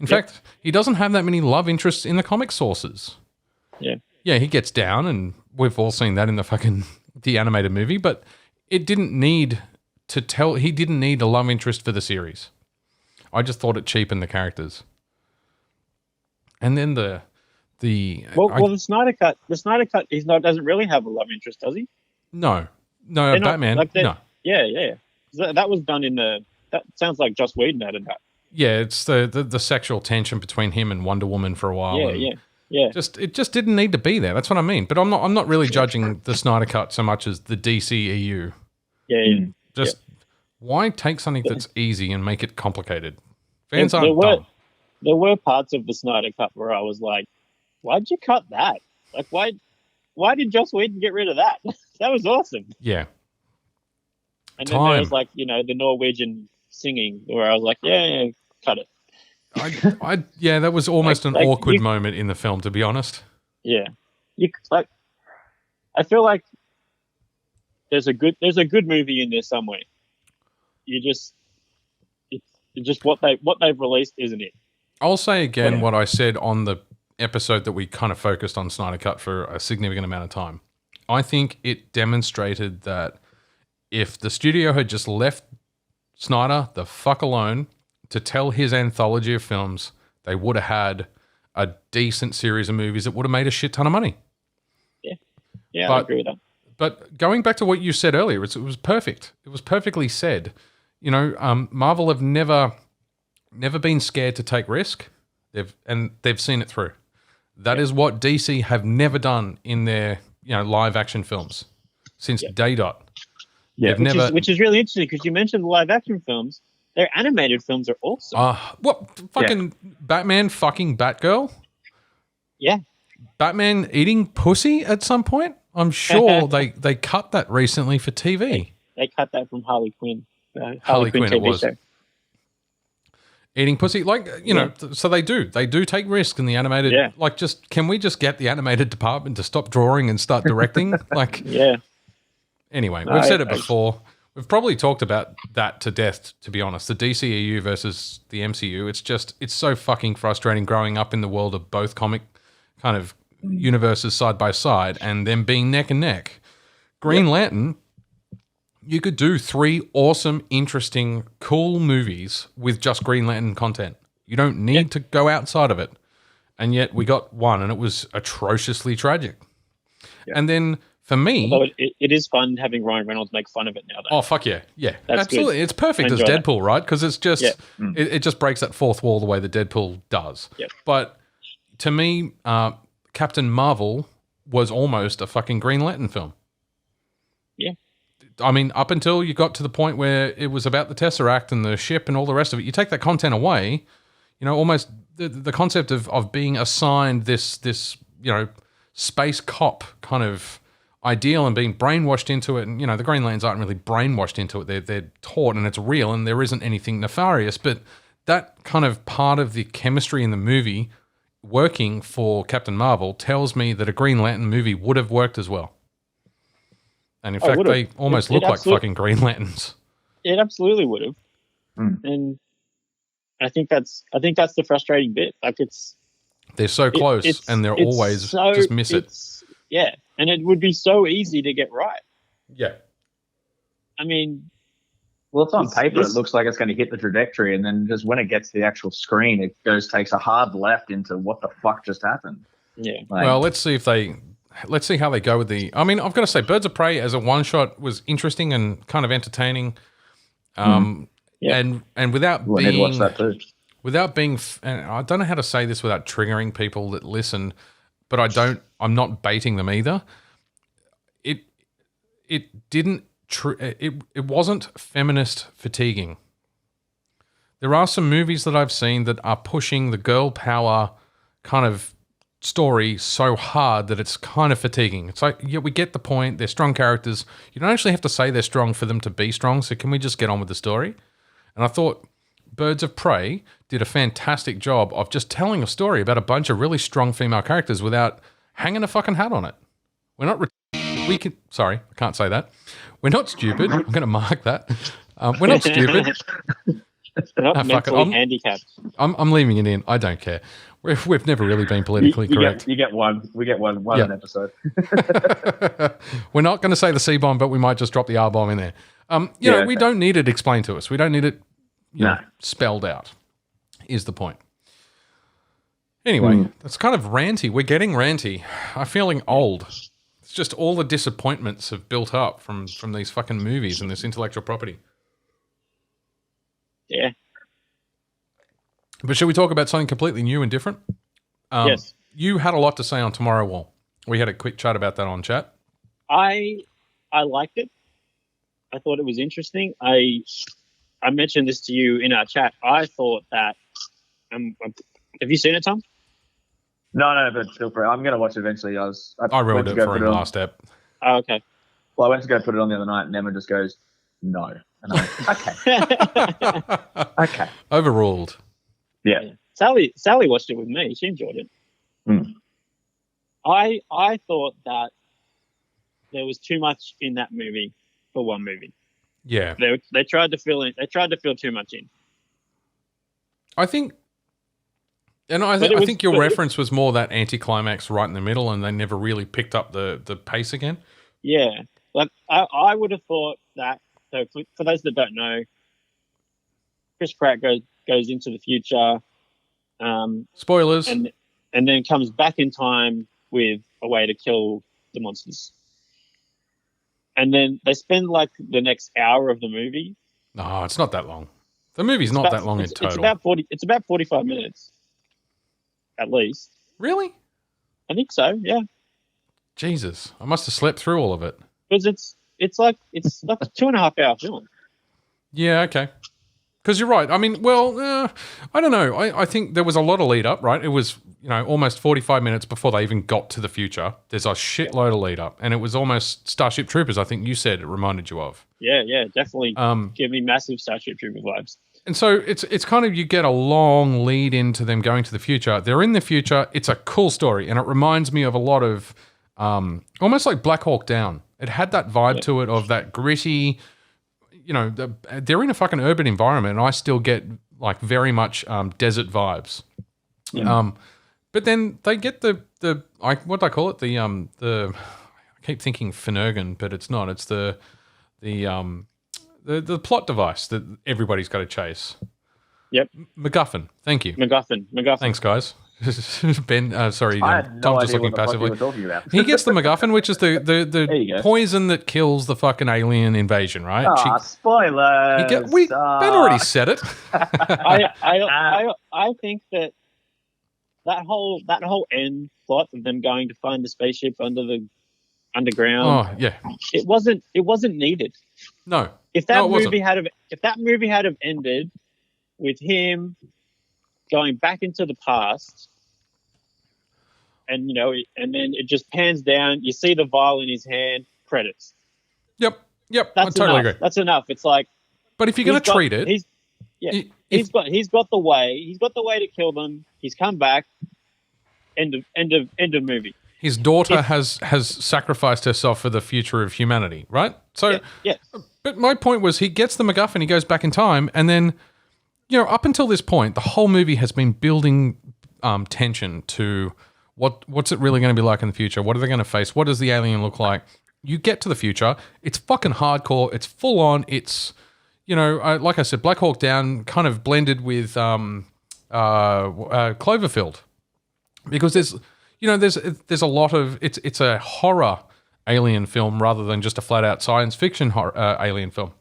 Speaker 1: In fact, he doesn't have that many love interests in the comic sources.
Speaker 2: Yeah.
Speaker 1: Yeah, he gets down, and we've all seen that in the animated movie, but it didn't need he didn't need a love interest for the series. I just thought it cheapened the characters. And then the
Speaker 2: Snyder Cut doesn't really have a love interest, does he?
Speaker 1: No, Batman. No.
Speaker 2: Yeah. That was done that sounds like Joss Whedon added that.
Speaker 1: Yeah, it's the sexual tension between him and Wonder Woman for a while.
Speaker 2: Yeah.
Speaker 1: It just didn't need to be there. That's what I mean. But I'm not really judging the Snyder Cut so much as the DCEU.
Speaker 2: Yeah.
Speaker 1: Why take something that's easy and make it complicated? Fans aren't dumb.
Speaker 2: There were parts of the Snyder Cut where I was like, why'd you cut that? Like, why did Joss Whedon get rid of that? That was awesome.
Speaker 1: Yeah.
Speaker 2: And then there was like, the Norwegian singing where I was like, yeah, cut it.
Speaker 1: That was almost an awkward moment in the film, to be honest.
Speaker 2: Yeah. I feel like there's a good movie in there somewhere. It's just what they've released, isn't it?
Speaker 1: I'll say again what I said on the episode that we kind of focused on Snyder Cut for a significant amount of time. I think it demonstrated that if the studio had just left Snyder the fuck alone to tell his anthology of films, they would have had a decent series of movies that would have made a shit ton of money.
Speaker 2: Yeah, I agree with that.
Speaker 1: But going back to what you said earlier, it was perfect. It was perfectly said. Marvel have never been scared to take risk. They've seen it through. That is what DC have never done in their live action films since day dot.
Speaker 2: Yeah, which is really interesting because you mentioned the live action films. Their animated films are awesome.
Speaker 1: What fucking Batman fucking Batgirl?
Speaker 2: Yeah.
Speaker 1: Batman eating pussy at some point? I'm sure they cut that recently for TV.
Speaker 2: They cut that from Harley Quinn.
Speaker 1: Harley Quinn
Speaker 2: TV
Speaker 1: it was.
Speaker 2: Show.
Speaker 1: Eating pussy, so they do take risks in the animated. Yeah. Can we just get the animated department to stop drawing and start directing?
Speaker 2: Yeah.
Speaker 1: Anyway, we've said it before. We've probably talked about that to death, to be honest. The DCEU versus the MCU. It's so fucking frustrating growing up in the world of both comic kind of universes side by side and them being neck and neck. Green Lantern, you could do 3 awesome, interesting, cool movies with just Green Lantern content. You don't need to go outside of it. And yet we got one, and it was atrociously tragic. Yeah. And then for me...
Speaker 2: Although it is fun having Ryan Reynolds make fun of it now, though.
Speaker 1: Oh, fuck yeah. Yeah,
Speaker 2: that's
Speaker 1: absolutely.
Speaker 2: Good.
Speaker 1: It's perfect as Deadpool, right? Because it's just... Yeah. It just breaks that fourth wall the way that Deadpool does.
Speaker 2: Yep.
Speaker 1: But to me, Captain Marvel was almost a fucking Green Lantern film.
Speaker 2: Yeah.
Speaker 1: I mean, up until you got to the point where it was about the Tesseract and the ship and all the rest of it, you take that content away, almost the concept of being assigned this space cop kind of ideal and being brainwashed into it. And, the Green Lanterns aren't really brainwashed into it. They're taught and it's real and there isn't anything nefarious. But that kind of part of the chemistry in the movie working for Captain Marvel tells me that a Green Lantern movie would have worked as well. And in fact, they almost look like fucking Green Lanterns.
Speaker 2: It absolutely would have. And I think that's the frustrating bit. Like
Speaker 1: they're so close and they're always just miss it.
Speaker 2: Yeah. And it would be so easy to get right.
Speaker 1: Yeah.
Speaker 2: I mean,
Speaker 3: well, it's on paper. It looks like it's going to hit the trajectory, and then just when it gets to the actual screen, it takes a hard left into what the fuck just happened.
Speaker 2: Yeah.
Speaker 1: Well, let's see how they go with the. I mean, I've got to say, Birds of Prey as a one shot was interesting and kind of entertaining. And without being,
Speaker 3: watch that too.
Speaker 1: Without being, and I don't know how to say this without triggering people that listen, but I'm not baiting them either. It didn't. It wasn't feminist fatiguing. There are some movies that I've seen that are pushing the girl power kind of story so hard that it's kind of fatiguing. It's like, yeah, we get the point. They're strong characters. You don't actually have to say they're strong for them to be strong. So can we just get on with the story? And I thought Birds of Prey did a fantastic job of just telling a story about a bunch of really strong female characters without hanging a fucking hat on it. We're not... Sorry, I can't say that. We're not stupid. I'm going to mark that. We're not stupid.
Speaker 2: They're not mentally handicapped.
Speaker 1: I'm leaving it in. I don't care. We've never really been politically correct.
Speaker 3: You get one. We get one an episode.
Speaker 1: We're not going to say the C-bomb, but we might just drop the R-bomb in there. We don't need it explained to us. We don't need it spelled out, is the point. Anyway, that's kind of ranty. We're getting ranty. I'm feeling old. It's just all the disappointments have built up from these fucking movies and this intellectual property.
Speaker 2: Yeah.
Speaker 1: But should we talk about something completely new and different?
Speaker 2: Yes.
Speaker 1: You had a lot to say on Tomorrow War. We had a quick chat about that on chat.
Speaker 2: I liked it. I thought it was interesting. I mentioned this to you in our chat. I thought that... have you seen it, Tom?
Speaker 3: No, but feel free. I'm going to watch it eventually. I
Speaker 1: ruined it for him last ep.
Speaker 2: Oh, okay.
Speaker 3: Well, I went to go put it on the other night, and Emma just goes, no. And I'm like, okay. Okay.
Speaker 1: Overruled.
Speaker 3: Yeah.
Speaker 2: Sally watched it with me. She enjoyed it. I thought that there was too much in that movie for one movie.
Speaker 1: Yeah.
Speaker 2: They tried to fill too much in.
Speaker 1: I think... And I think your reference was more that anticlimax right in the middle, and they never really picked up the pace again.
Speaker 2: Yeah, like I would have thought that. So for those that don't know, Chris Pratt goes into the future.
Speaker 1: Spoilers.
Speaker 2: And then comes back in time with a way to kill the monsters. And then they spend like the next hour of the movie.
Speaker 1: No, it's not that long. The movie's not that long in total.
Speaker 2: It's about 45 minutes. At least.
Speaker 1: Really?
Speaker 2: I think so, yeah.
Speaker 1: Jesus. I must have slept through all of it.
Speaker 2: Because it's like a 2.5 hour film.
Speaker 1: Yeah, okay. Because you're right. I mean, well, I don't know. I think there was a lot of lead up, right? It was, almost 45 minutes before they even got to the future. There's a shitload of lead up. And it was almost Starship Troopers, I think you said it reminded you of.
Speaker 2: Yeah, definitely. Give me massive Starship Trooper vibes.
Speaker 1: And so it's kind of, you get a long lead into them going to the future. They're in the future. It's a cool story. And it reminds me of a lot of almost like Black Hawk Down. It had that vibe to it of that gritty, they're in a fucking urban environment. And I still get like very much desert vibes. Yeah. But then they get what do I call it? I keep thinking Finnegan, but it's not. It's the plot device that everybody's got to chase.
Speaker 2: Yep.
Speaker 1: MacGuffin. Thank you.
Speaker 2: MacGuffin.
Speaker 1: Thanks, guys. Ben, sorry,
Speaker 3: I had no
Speaker 1: Tom just
Speaker 3: idea
Speaker 1: looking
Speaker 3: what the fuck
Speaker 1: passively.
Speaker 3: you were talking about.
Speaker 1: He gets the MacGuffin, which is
Speaker 3: There you
Speaker 1: the
Speaker 3: go.
Speaker 1: poison that kills the fucking alien invasion, right?
Speaker 3: Spoilers.
Speaker 1: Ben already said it.
Speaker 2: I think that whole end plot of them going to find the spaceship underground.
Speaker 1: Oh yeah.
Speaker 2: It wasn't needed.
Speaker 1: No.
Speaker 2: If that movie had have ended with him going back into the past, and and then it just pans down, you see the vial in his hand, credits.
Speaker 1: Yep.
Speaker 2: That's
Speaker 1: I totally agree.
Speaker 2: That's enough. It's like,
Speaker 1: but if you're going to treat it,
Speaker 2: he's got the way to kill them. He's come back. End of movie.
Speaker 1: His daughter has sacrificed herself for the future of humanity, right? So,
Speaker 2: yes.
Speaker 1: But my point was, he gets the MacGuffin, he goes back in time, and then, up until this point, the whole movie has been building tension to what's it really going to be like in the future? What are they going to face? What does the alien look like? You get to the future, it's fucking hardcore, it's full on, it's, like I said, Black Hawk Down kind of blended with Cloverfield, because there's a lot of it's a horror alien film rather than just a flat out science fiction alien film.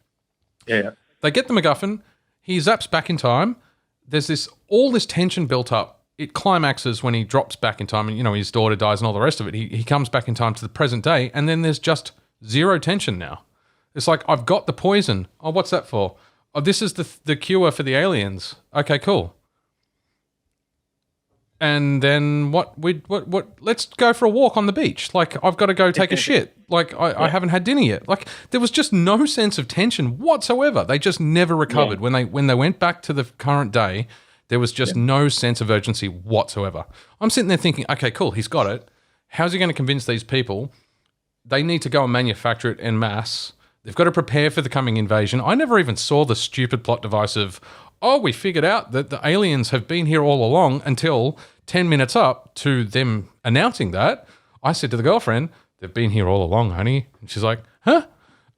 Speaker 3: Yeah.
Speaker 1: They get the MacGuffin. He zaps back in time. There's all this tension built up. It climaxes when he drops back in time, and his daughter dies and all the rest of it. He comes back in time to the present day, and then there's just zero tension now. It's like, I've got the poison. Oh, what's that for? Oh, this is the cure for the aliens. Okay, cool. And then what? Let's go for a walk on the beach. Like, I've got to go take a shit. Like, I haven't had dinner yet. Like, there was just no sense of tension whatsoever. They just never recovered.
Speaker 2: Yeah.
Speaker 1: When they went back to the current day, there was just no sense of urgency whatsoever. I'm sitting there thinking, okay, cool, he's got it. How's he going to convince these people? They need to go and manufacture it en masse. They've got to prepare for the coming invasion. I never even saw the stupid plot device of, we figured out that the aliens have been here all along, until 10 minutes up to them announcing that. I said to the girlfriend, they've been here all along, honey. And she's like, huh?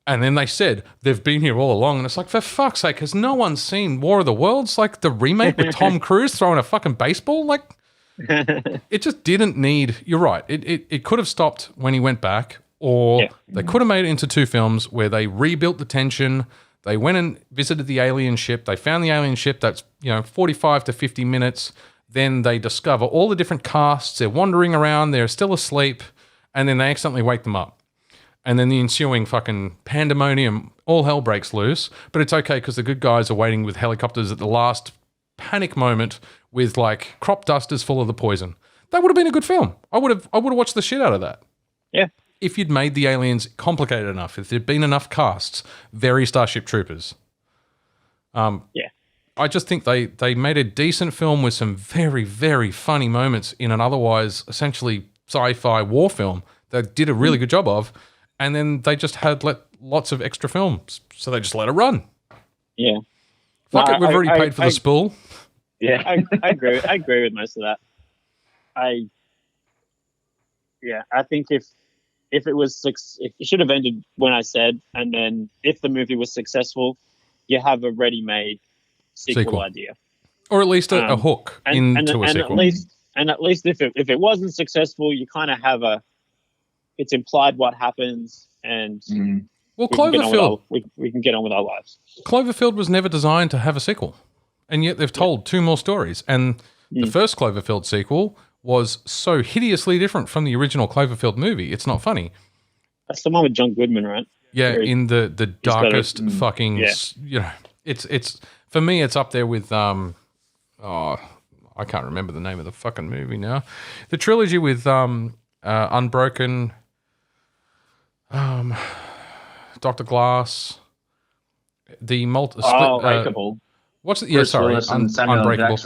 Speaker 1: And then they said, they've been here all along. And it's like, for fuck's sake, has no one seen War of the Worlds? Like the remake with Tom Cruise throwing a fucking baseball? Like, it just didn't need, you're right. It could have stopped when he went back, or they could have made it into two films where they rebuilt the tension. They went and visited the alien ship. They found the alien ship that's, 45 to 50 minutes. Then they discover all the different casts. They're wandering around. They're still asleep. And then they accidentally wake them up. And then the ensuing fucking pandemonium, all hell breaks loose. But it's okay because the good guys are waiting with helicopters at the last panic moment with like crop dusters full of the poison. That would have been a good film. I would have watched the shit out of that.
Speaker 2: Yeah.
Speaker 1: If you'd made the aliens complicated enough, if there'd been enough casts, very Starship Troopers. I just think they made a decent film with some very, very funny moments in an otherwise essentially sci-fi war film that did a really good job of, and then they just had lots of extra films, so they just let it run.
Speaker 2: Yeah.
Speaker 1: Fuck it, we've already paid for the spool.
Speaker 2: Yeah, I agree with most of that. I think if it should have ended when I said, and then if the movie was successful, you have a ready-made sequel idea,
Speaker 1: or at least a hook into a sequel.
Speaker 2: At least if it wasn't successful, you kind of have it's implied what happens, and
Speaker 1: Cloverfield,
Speaker 2: we can get on with our lives.
Speaker 1: Cloverfield was never designed to have a sequel, and yet they've told two more stories. And the first Cloverfield sequel was so hideously different from the original Cloverfield movie. It's not funny.
Speaker 2: That's the one with John Goodman, right?
Speaker 1: Yeah, in the darkest fucking. Yeah. It's for me. It's up there with I can't remember the name of the fucking movie now. The trilogy with Unbroken, Dr. Glass, the
Speaker 2: Unbreakable.
Speaker 1: What's it? Yeah, sorry, Unbreakable.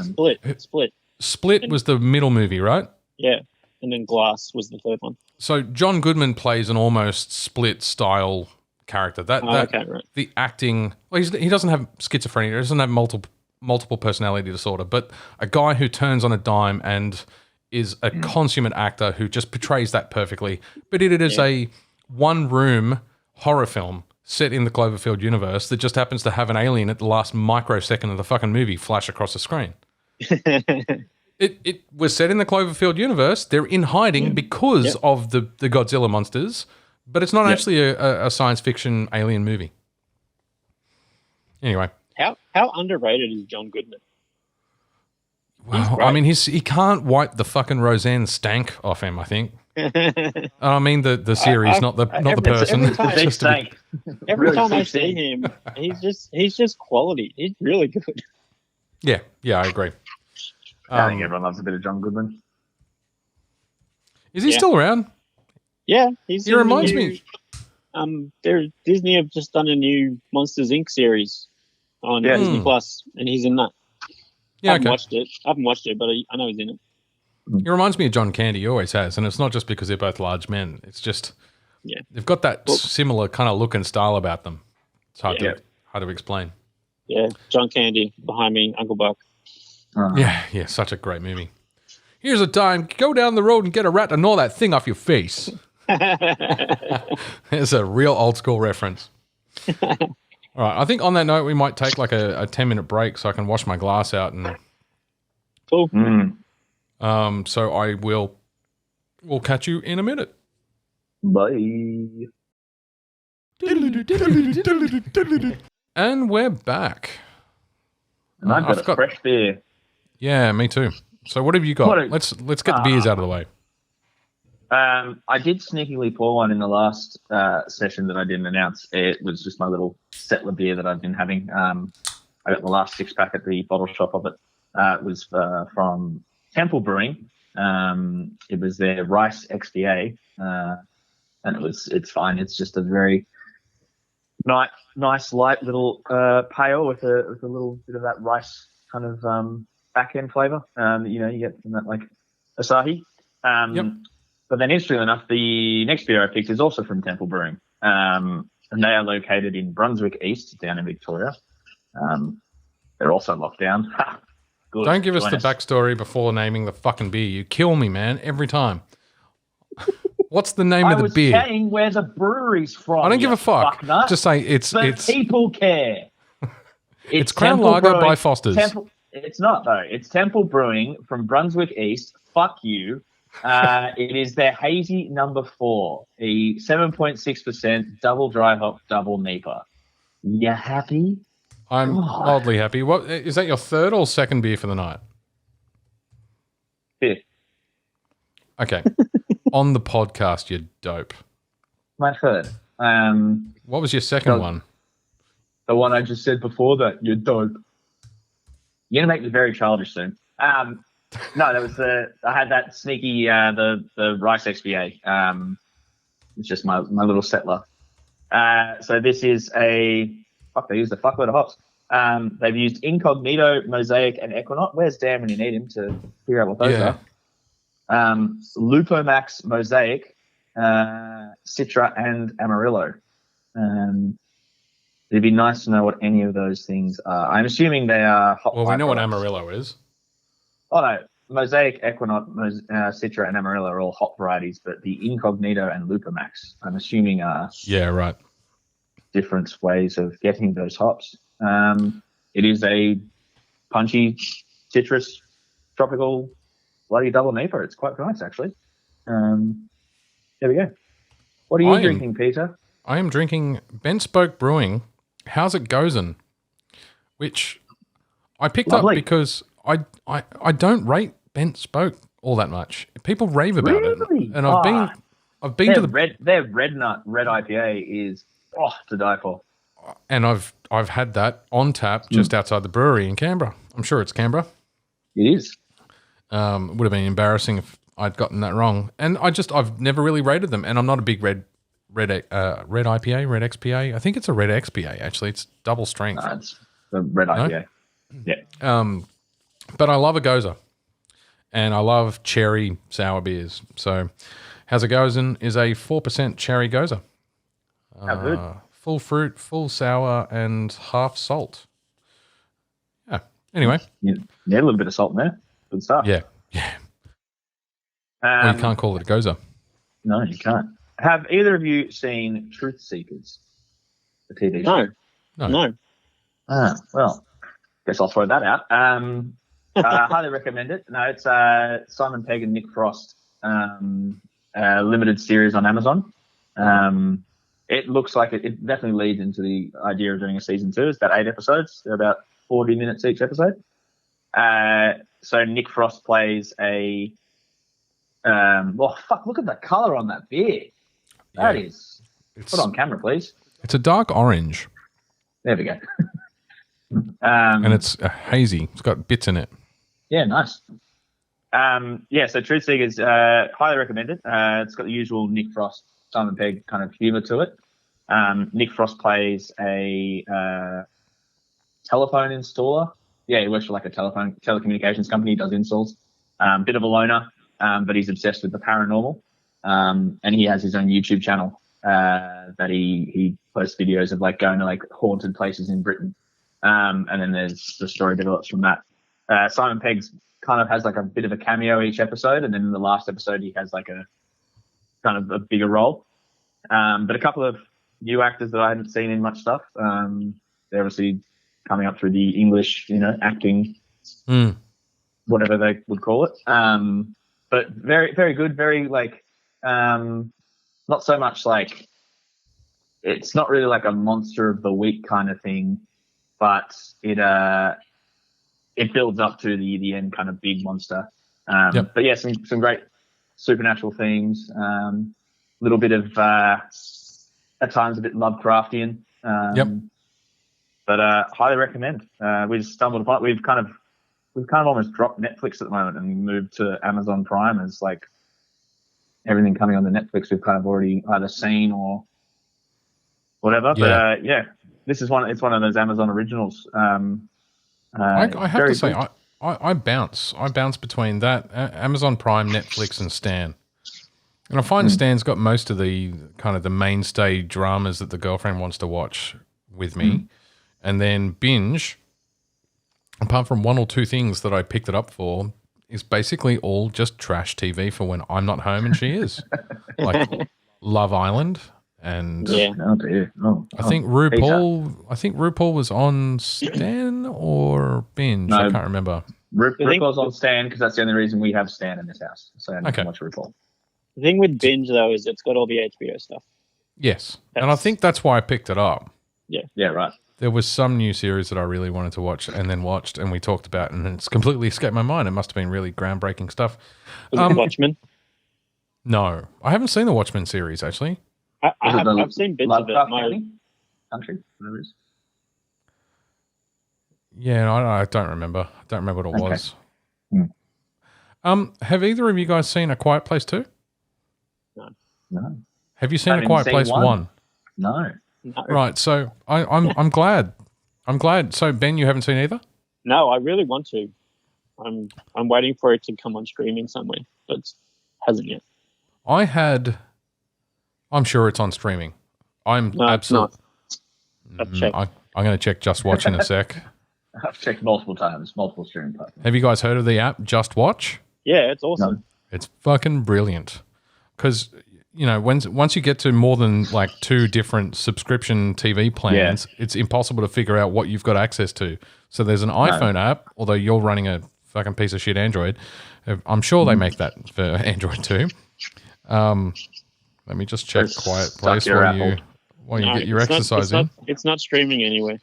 Speaker 1: Split was the middle movie, right?
Speaker 2: Yeah, and then Glass was the third one.
Speaker 1: So John Goodman plays an almost Split style character. Right. The acting. Well, he doesn't have schizophrenia. He doesn't have multiple personality disorder. But a guy who turns on a dime and is a consummate actor who just portrays that perfectly. But it is a one-room horror film set in the Cloverfield universe that just happens to have an alien at the last microsecond of the fucking movie flash across the screen. It was set in the Cloverfield universe. They're in hiding because of the Godzilla monsters, but it's not actually a science fiction alien movie. Anyway.
Speaker 2: How underrated is John Goodman?
Speaker 1: Well, I mean, he can't wipe the fucking Roseanne stank off him, I think. I mean the series, not the person.
Speaker 2: Every time I see him, he's just quality. He's really good.
Speaker 1: Yeah, I agree.
Speaker 3: I think everyone loves a bit of John Goodman.
Speaker 1: Is he still around?
Speaker 2: Yeah,
Speaker 1: he reminds me.
Speaker 2: Disney have just done a new Monsters Inc. series on Disney Plus, and he's in that.
Speaker 1: Yeah,
Speaker 2: I haven't watched it, but I know he's in it.
Speaker 1: He reminds me of John Candy. He always has, and it's not just because they're both large men. It's just they've got that similar kind of look and style about them. It's hard to explain.
Speaker 2: Yeah, John Candy behind me, Uncle Buck.
Speaker 1: Yeah, such a great movie. Here's a dime. Go down the road and get a rat to gnaw that thing off your face. It's a real old school reference. All right, I think on that note, we might take like a 10-minute break so I can wash my glass out. And
Speaker 2: cool.
Speaker 1: So we'll catch you in a minute.
Speaker 3: Bye.
Speaker 1: And we're back.
Speaker 3: And I've got a fresh beer.
Speaker 1: Yeah, me too. So what have you got? Let's get the beers out of the way.
Speaker 3: I did sneakily pour one in the last session that I didn't announce. It was just my little settler beer that I've been having. I got the last 6-pack at the bottle shop of it. It was from Temple Brewing. It was their rice XPA, and it's fine. It's just a very nice light little pale with a little bit of that rice kind of back end flavour. You get from that like Asahi. But then, interestingly enough, the next beer I picked is also from Temple Brewing, and they are located in Brunswick East, down in Victoria. They're also locked down. Good.
Speaker 1: Don't give us the backstory before naming the fucking beer. You kill me, man, every time. What's the name of the beer?
Speaker 3: I was saying where the brewery's from.
Speaker 1: I don't give a fuck.
Speaker 3: Fucknut.
Speaker 1: Just say it's
Speaker 3: people care.
Speaker 1: It's Crown Lager by Foster's.
Speaker 3: It's not though. It's Temple Brewing from Brunswick East. Fuck you. It is their Hazy number 4, a 7.6% double dry hop, double NEPA. You happy?
Speaker 1: I'm oddly happy. What is that? Your third or second beer for the night?
Speaker 3: 5th.
Speaker 1: Okay. On the podcast, you're dope.
Speaker 3: My third.
Speaker 1: What was your second one?
Speaker 3: The one I just said before that. You're dope. You're gonna make me very childish soon. No, that was I had that sneaky the rice XBA. It's just my little settler. So this is they used a fuckload of hops. They've used Incognito, Mosaic, and Equinox. Where's Dan when you need him to figure out what those are? Lupomax, Mosaic, Citra, and Amarillo. It'd be nice to know what any of those things are. I'm assuming they are hop.
Speaker 1: Well, we know what Amarillo is.
Speaker 3: Oh, no. Mosaic, Equinox, Citra, and Amarillo are all hop varieties, but the Incognito and Lupomax, I'm assuming, are different ways of getting those hops. It is a punchy, citrus, tropical, bloody double NEPA. It's quite nice, actually. There we go. What are you drinking, Peter?
Speaker 1: I am drinking Bent Spoke Brewing. How's it gozen? Which I picked up because I don't rate Bent Spoke all that much. People rave about it, and I've been to the
Speaker 3: their red IPA is to die for.
Speaker 1: And I've had that on tap just outside the brewery in Canberra. I'm sure it's Canberra.
Speaker 3: It is.
Speaker 1: It would have been embarrassing if I'd gotten that wrong. And I've never really rated them, and I'm not a big red IPA, red XPA. I think it's a red XPA actually. It's double strength.
Speaker 3: It's the red IPA. Yeah.
Speaker 1: But I love a goza, and I love cherry sour beers. So, How's It Gozen is a 4% cherry goza.
Speaker 3: How good.
Speaker 1: Full fruit, full sour, and half salt. Yeah. Anyway.
Speaker 3: Yeah, a little bit of salt in there. Good stuff.
Speaker 1: Yeah. Well, you can't call it a goza.
Speaker 3: No, you can't. Have either of you seen Truth Seekers? The TV show?
Speaker 2: No.
Speaker 3: Well, guess I'll throw that out. Highly recommend it. No, it's Simon Pegg and Nick Frost, limited series on Amazon. It looks like it definitely leads into the idea of doing a season 2. It's about 8 episodes. They're about 40 minutes each episode. So Nick Frost plays a look at the colour on that beer. That is. Put on camera, please. It's
Speaker 1: a dark orange.
Speaker 3: There we go.
Speaker 1: And it's hazy. It's got bits in it.
Speaker 3: Yeah, nice. So Truth Seekers, highly recommended. It's got the usual Nick Frost, Simon Pegg kind of humour to it. Nick Frost plays a telephone installer. Yeah, he works for like a telecommunications company. He does installs. Bit of a loner, but he's obsessed with the paranormal. And he has his own YouTube channel that he posts videos of like going to like haunted places in Britain. And then there's the story develops from that. Simon Pegg's kind of has like a bit of a cameo each episode, and then in the last episode he has like a kind of a bigger role. But a couple of new actors that I hadn't seen in much stuff. They're obviously coming up through the English, acting, whatever they would call it. But very, very good. Very like, not so much like, it's not really like a monster of the week kind of thing, but it builds up to the end kind of big monster. But yeah, some great supernatural themes. Little bit of at times a bit Lovecraftian. But highly recommend. We just stumbled upon it. We've kind of almost dropped Netflix at the moment and moved to Amazon Prime as like everything coming on the Netflix we've kind of already either seen or whatever.
Speaker 1: Yeah.
Speaker 3: But this is one of those Amazon originals.
Speaker 1: I have to say, I bounce between that Amazon Prime, Netflix, and Stan. And I find Stan's got most of the kind of the mainstay dramas that the girlfriend wants to watch with me. And then Binge, apart from one or two things that I picked it up for, is basically all just trash TV for when I'm not home and she is. Like Love Island and I think RuPaul was on Stan or Binge. No, I can't remember.
Speaker 3: RuPaul's on Stan because that's the only reason we have Stan in this house. So I can watch RuPaul.
Speaker 2: The thing with Binge though is it's got all the HBO stuff.
Speaker 1: Yes, and I think that's why I picked it up.
Speaker 3: Yeah, right.
Speaker 1: There was some new series that I really wanted to watch and then watched and we talked about and it's completely escaped my mind. It must have been really groundbreaking stuff.
Speaker 2: Was it Watchmen?
Speaker 1: No, I haven't seen the Watchmen series actually.
Speaker 2: I've seen bits of it.
Speaker 3: Country, whatever it is.
Speaker 1: Yeah, I don't remember. I don't remember what it was.
Speaker 3: Hmm.
Speaker 1: Have either of you guys seen A Quiet Place 2?
Speaker 3: No.
Speaker 1: Have you seen A Quiet Place 1?
Speaker 3: No.
Speaker 1: Right, so I'm glad. I'm glad. So Ben, you haven't seen either?
Speaker 2: No, I really want to. I'm waiting for it to come on streaming somewhere, but it hasn't yet.
Speaker 3: I'm
Speaker 1: sure it's on streaming. I'm absolutely.
Speaker 2: I've checked.
Speaker 1: I'm going to check Just Watch in a sec.
Speaker 3: I've checked multiple times, multiple streaming platforms.
Speaker 1: Have you guys heard of the app Just Watch?
Speaker 2: Yeah, it's awesome.
Speaker 3: No.
Speaker 1: It's fucking brilliant. Because, once you get to more than like 2 different subscription TV plans, it's impossible to figure out what you've got access to. So there's an iPhone app, although you're running a fucking piece of shit Android. I'm sure they make that for Android too. Let me just check Quiet Place while you get your exercise in.
Speaker 2: It's not streaming anywhere.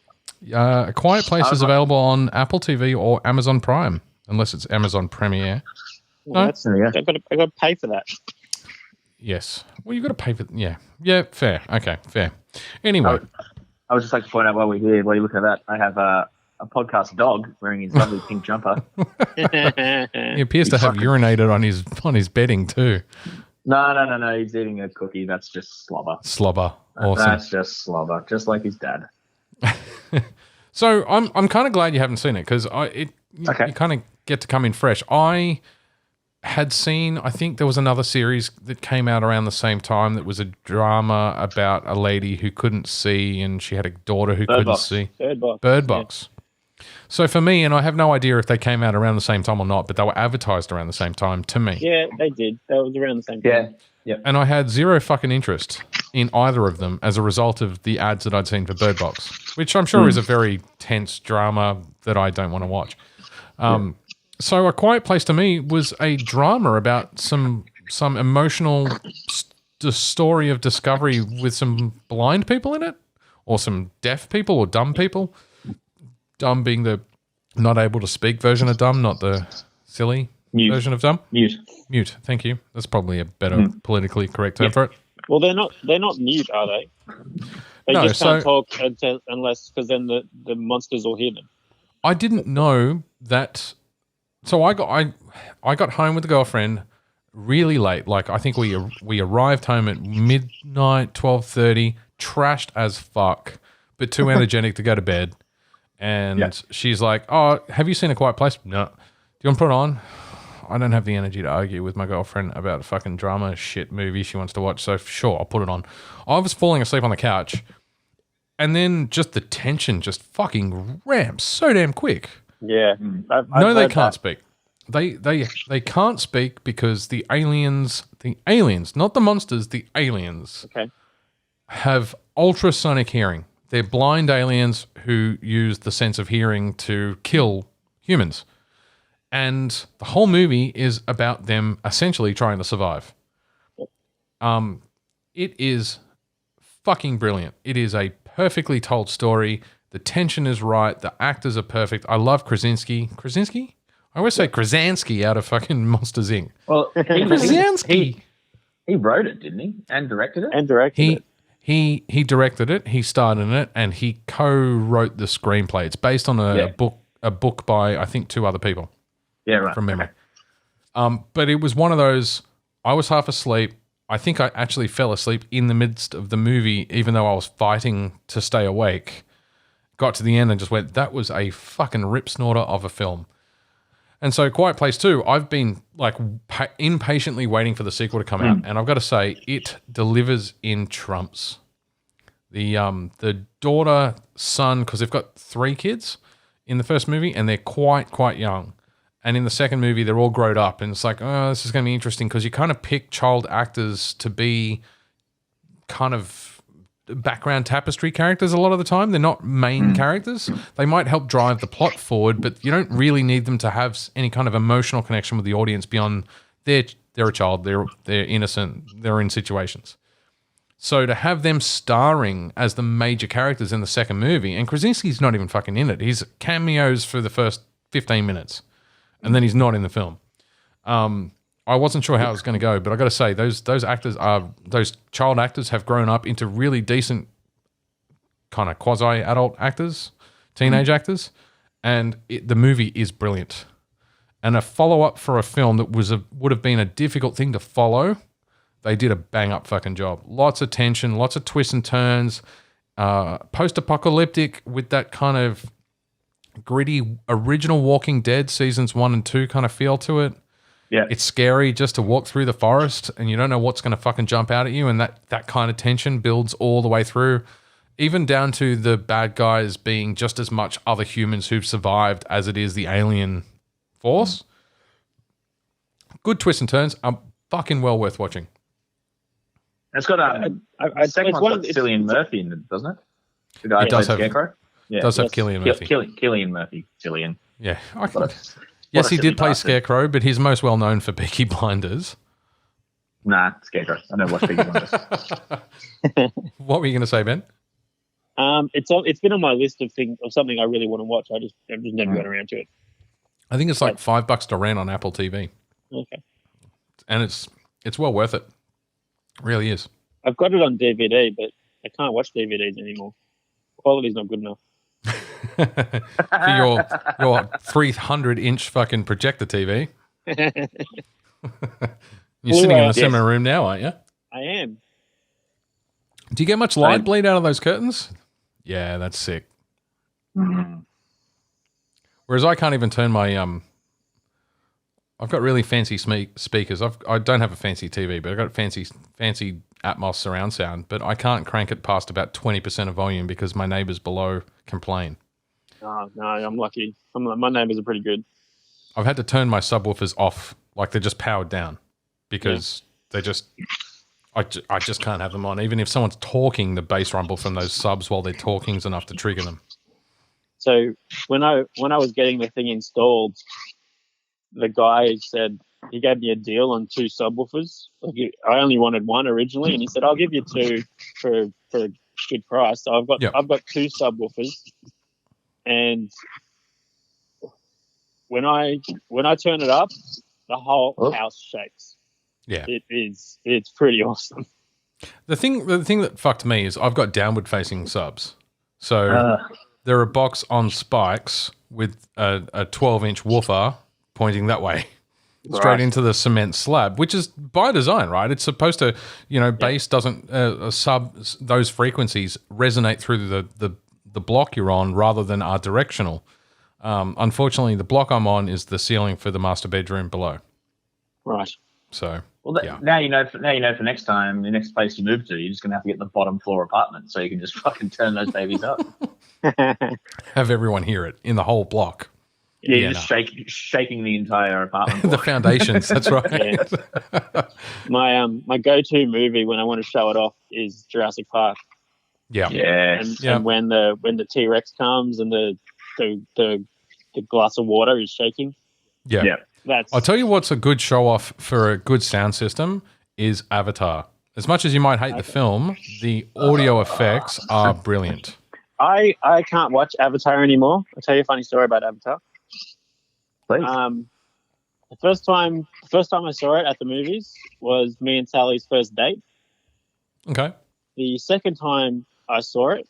Speaker 1: A Quiet Place is available on Apple TV or Amazon Prime, unless it's Amazon Premiere.
Speaker 2: Well, I've got to pay for that.
Speaker 1: Yes. Well, you've got to pay for... Yeah. Yeah, fair. Okay, fair. Anyway.
Speaker 3: I would just like to point out while you look at that, I have a podcast dog wearing his lovely pink jumper.
Speaker 1: He appears to have urinated on his bedding too.
Speaker 3: No. He's eating a cookie. That's just slobber.
Speaker 1: Slobber. Awesome.
Speaker 3: That's just slobber, just like his dad.
Speaker 1: So I'm kind of glad you haven't seen it because you kind of get to come in fresh. I had seen, I think there was another series that came out around the same time that was a drama about a lady who couldn't see and she had a daughter who couldn't see. Bird Box. Yeah. So for me, and I have no idea if they came out around the same time or not, but they were advertised around the same time to me.
Speaker 2: Yeah, they did. That was around the same time.
Speaker 3: Yeah.
Speaker 1: And I had zero fucking interest. in either of them as a result of the ads that I'd seen for Bird Box, which I'm sure is a very tense drama that I don't want to watch. So A Quiet Place to me was a drama about some emotional story of discovery with some blind people in it, or some deaf people or dumb people. Dumb being the not able to speak version of dumb, not the silly version of dumb. Mute. Thank you. That's probably a better politically correct term for it.
Speaker 2: Well, they're not mute, are they? They just can't talk unless, because then the monsters will hear them.
Speaker 1: I didn't know that. So I got home with the girlfriend really late. Like I think we arrived home at midnight, 12:30, trashed as fuck, but too energetic to go to bed. And she's like, "Oh, have you seen A Quiet Place?" No. Do you want to put it on? I don't have the energy to argue with my girlfriend about a fucking drama shit movie she wants to watch. So sure, I'll put it on. I was falling asleep on the couch, and then just the tension just fucking ramps so damn quick.
Speaker 2: Yeah.
Speaker 1: No, they can't speak. They can't speak because the aliens, not the monsters, the aliens have ultrasonic hearing. They're blind aliens who use the sense of hearing to kill humans. And the whole movie is about them essentially trying to survive. It is fucking brilliant. It is a perfectly told story. The tension is right. The actors are perfect. I love Krasinski. Krasinski? I always say Krasinski out of fucking Monsters, Inc.
Speaker 3: Well,
Speaker 1: Krasinski.
Speaker 3: He wrote it, didn't he? And directed it?
Speaker 1: He directed it, he starred in it, and he co-wrote the screenplay. It's based on a book by, I think, 2 other people.
Speaker 3: Yeah, right.
Speaker 1: From memory. But it was one of those, I was half asleep. I think I actually fell asleep in the midst of the movie, even though I was fighting to stay awake. Got to the end and just went, that was a fucking rip snorter of a film. And so Quiet Place 2, I've been like impatiently waiting for the sequel to come out. And I've got to say, it delivers in trumps. The daughter, son, because they've got 3 kids in the first movie and they're quite young. And in the second movie, they're all grown up. And it's like, oh, this is going to be interesting because you kind of pick child actors to be kind of background tapestry characters a lot of the time. They're not main characters. They might help drive the plot forward, but you don't really need them to have any kind of emotional connection with the audience beyond they're a child, they're innocent, they're in situations. So to have them starring as the major characters in the second movie, and Krasinski's not even fucking in it. He's cameos for the first 15 minutes, and then he's not in the film. I wasn't sure how it was going to go, but I got to say, those child actors have grown up into really decent kind of quasi-adult actors, teenage actors, and the movie is brilliant. And a follow-up for a film that would have been a difficult thing to follow, they did a bang-up fucking job. Lots of tension, lots of twists and turns, post-apocalyptic with that kind of gritty original Walking Dead seasons 1 and 2 kind of feel to it.
Speaker 3: Yeah.
Speaker 1: It's scary just to walk through the forest and you don't know what's going to fucking jump out at you, and that kind of tension builds all the way through, even down to the bad guys being just as much other humans who've survived as it is the alien force. Good twists and turns. Fucking well worth watching.
Speaker 3: It's got a second one's got Cillian Murphy in it, doesn't it? The guy
Speaker 1: it does have
Speaker 3: Scarecrow. Yeah.
Speaker 1: Does have Cillian Murphy.
Speaker 3: Cillian Murphy. Cillian.
Speaker 1: Yeah. Yes, he did play Scarecrow, but he's most well known for Peaky Blinders.
Speaker 3: Nah, Scarecrow. I never watched Peaky Blinders.
Speaker 1: What were you going to say, Ben?
Speaker 2: It's been on my list of something I really want to watch. I've just never got around to it.
Speaker 1: I think it's like $5 to rent on Apple TV.
Speaker 2: Okay.
Speaker 1: And it's well worth it. It really is.
Speaker 2: I've got it on DVD, but I can't watch DVDs anymore. Quality's not good enough.
Speaker 1: For your 300-inch fucking projector TV. You're sitting in the cinema room now, aren't you?
Speaker 2: I am.
Speaker 1: Do you get much light bleed out of those curtains? Yeah, that's sick.
Speaker 3: Mm-hmm.
Speaker 1: Whereas I can't even turn my I've got really fancy speakers. I don't have a fancy TV, but I've got fancy Atmos surround sound, but I can't crank it past about 20% of volume because my neighbours below complain.
Speaker 2: Oh, no, I'm lucky. My neighbours are pretty good.
Speaker 1: I've had to turn my subwoofers off, like they're just powered down because they just I just can't have them on. Even if someone's talking, the bass rumble from those subs while they're talking is enough to trigger them.
Speaker 2: So when I was getting the thing installed, the guy said he gave me a deal on 2 subwoofers. Like I only wanted one originally, and he said I'll give you 2 for a good price. So I've got 2 subwoofers, and when I turn it up, the whole house shakes.
Speaker 1: Yeah,
Speaker 2: it's pretty awesome.
Speaker 1: The thing that fucked me is I've got downward facing subs, so they're a box on spikes with a 12-inch woofer pointing that way, straight into the cement slab, which is by design, right? It's supposed to, bass doesn't those frequencies resonate through the block you're on rather than are directional. Unfortunately, the block I'm on is the ceiling for the master bedroom below.
Speaker 2: Right.
Speaker 1: So.
Speaker 3: Now you know for next time, the next place you move to, you're just gonna have to get the bottom floor apartment so you can just fucking turn those babies up.
Speaker 1: Have everyone hear it in the whole block.
Speaker 3: Yeah, just shaking the entire apartment block.
Speaker 1: The foundations. That's right.
Speaker 2: Yeah. My go-to movie when I want to show it off is Jurassic Park.
Speaker 1: Yeah.
Speaker 2: And when the T-Rex comes and the glass of water is shaking.
Speaker 1: Yeah. I'll tell you what's a good show off for a good sound system is Avatar. As much as you might hate the film, the audio effects are brilliant.
Speaker 2: I can't watch Avatar anymore. I'll tell you a funny story about Avatar.
Speaker 3: Please.
Speaker 2: The first time I saw it at the movies was me and Sally's first date.
Speaker 1: Okay.
Speaker 2: The second time I saw it,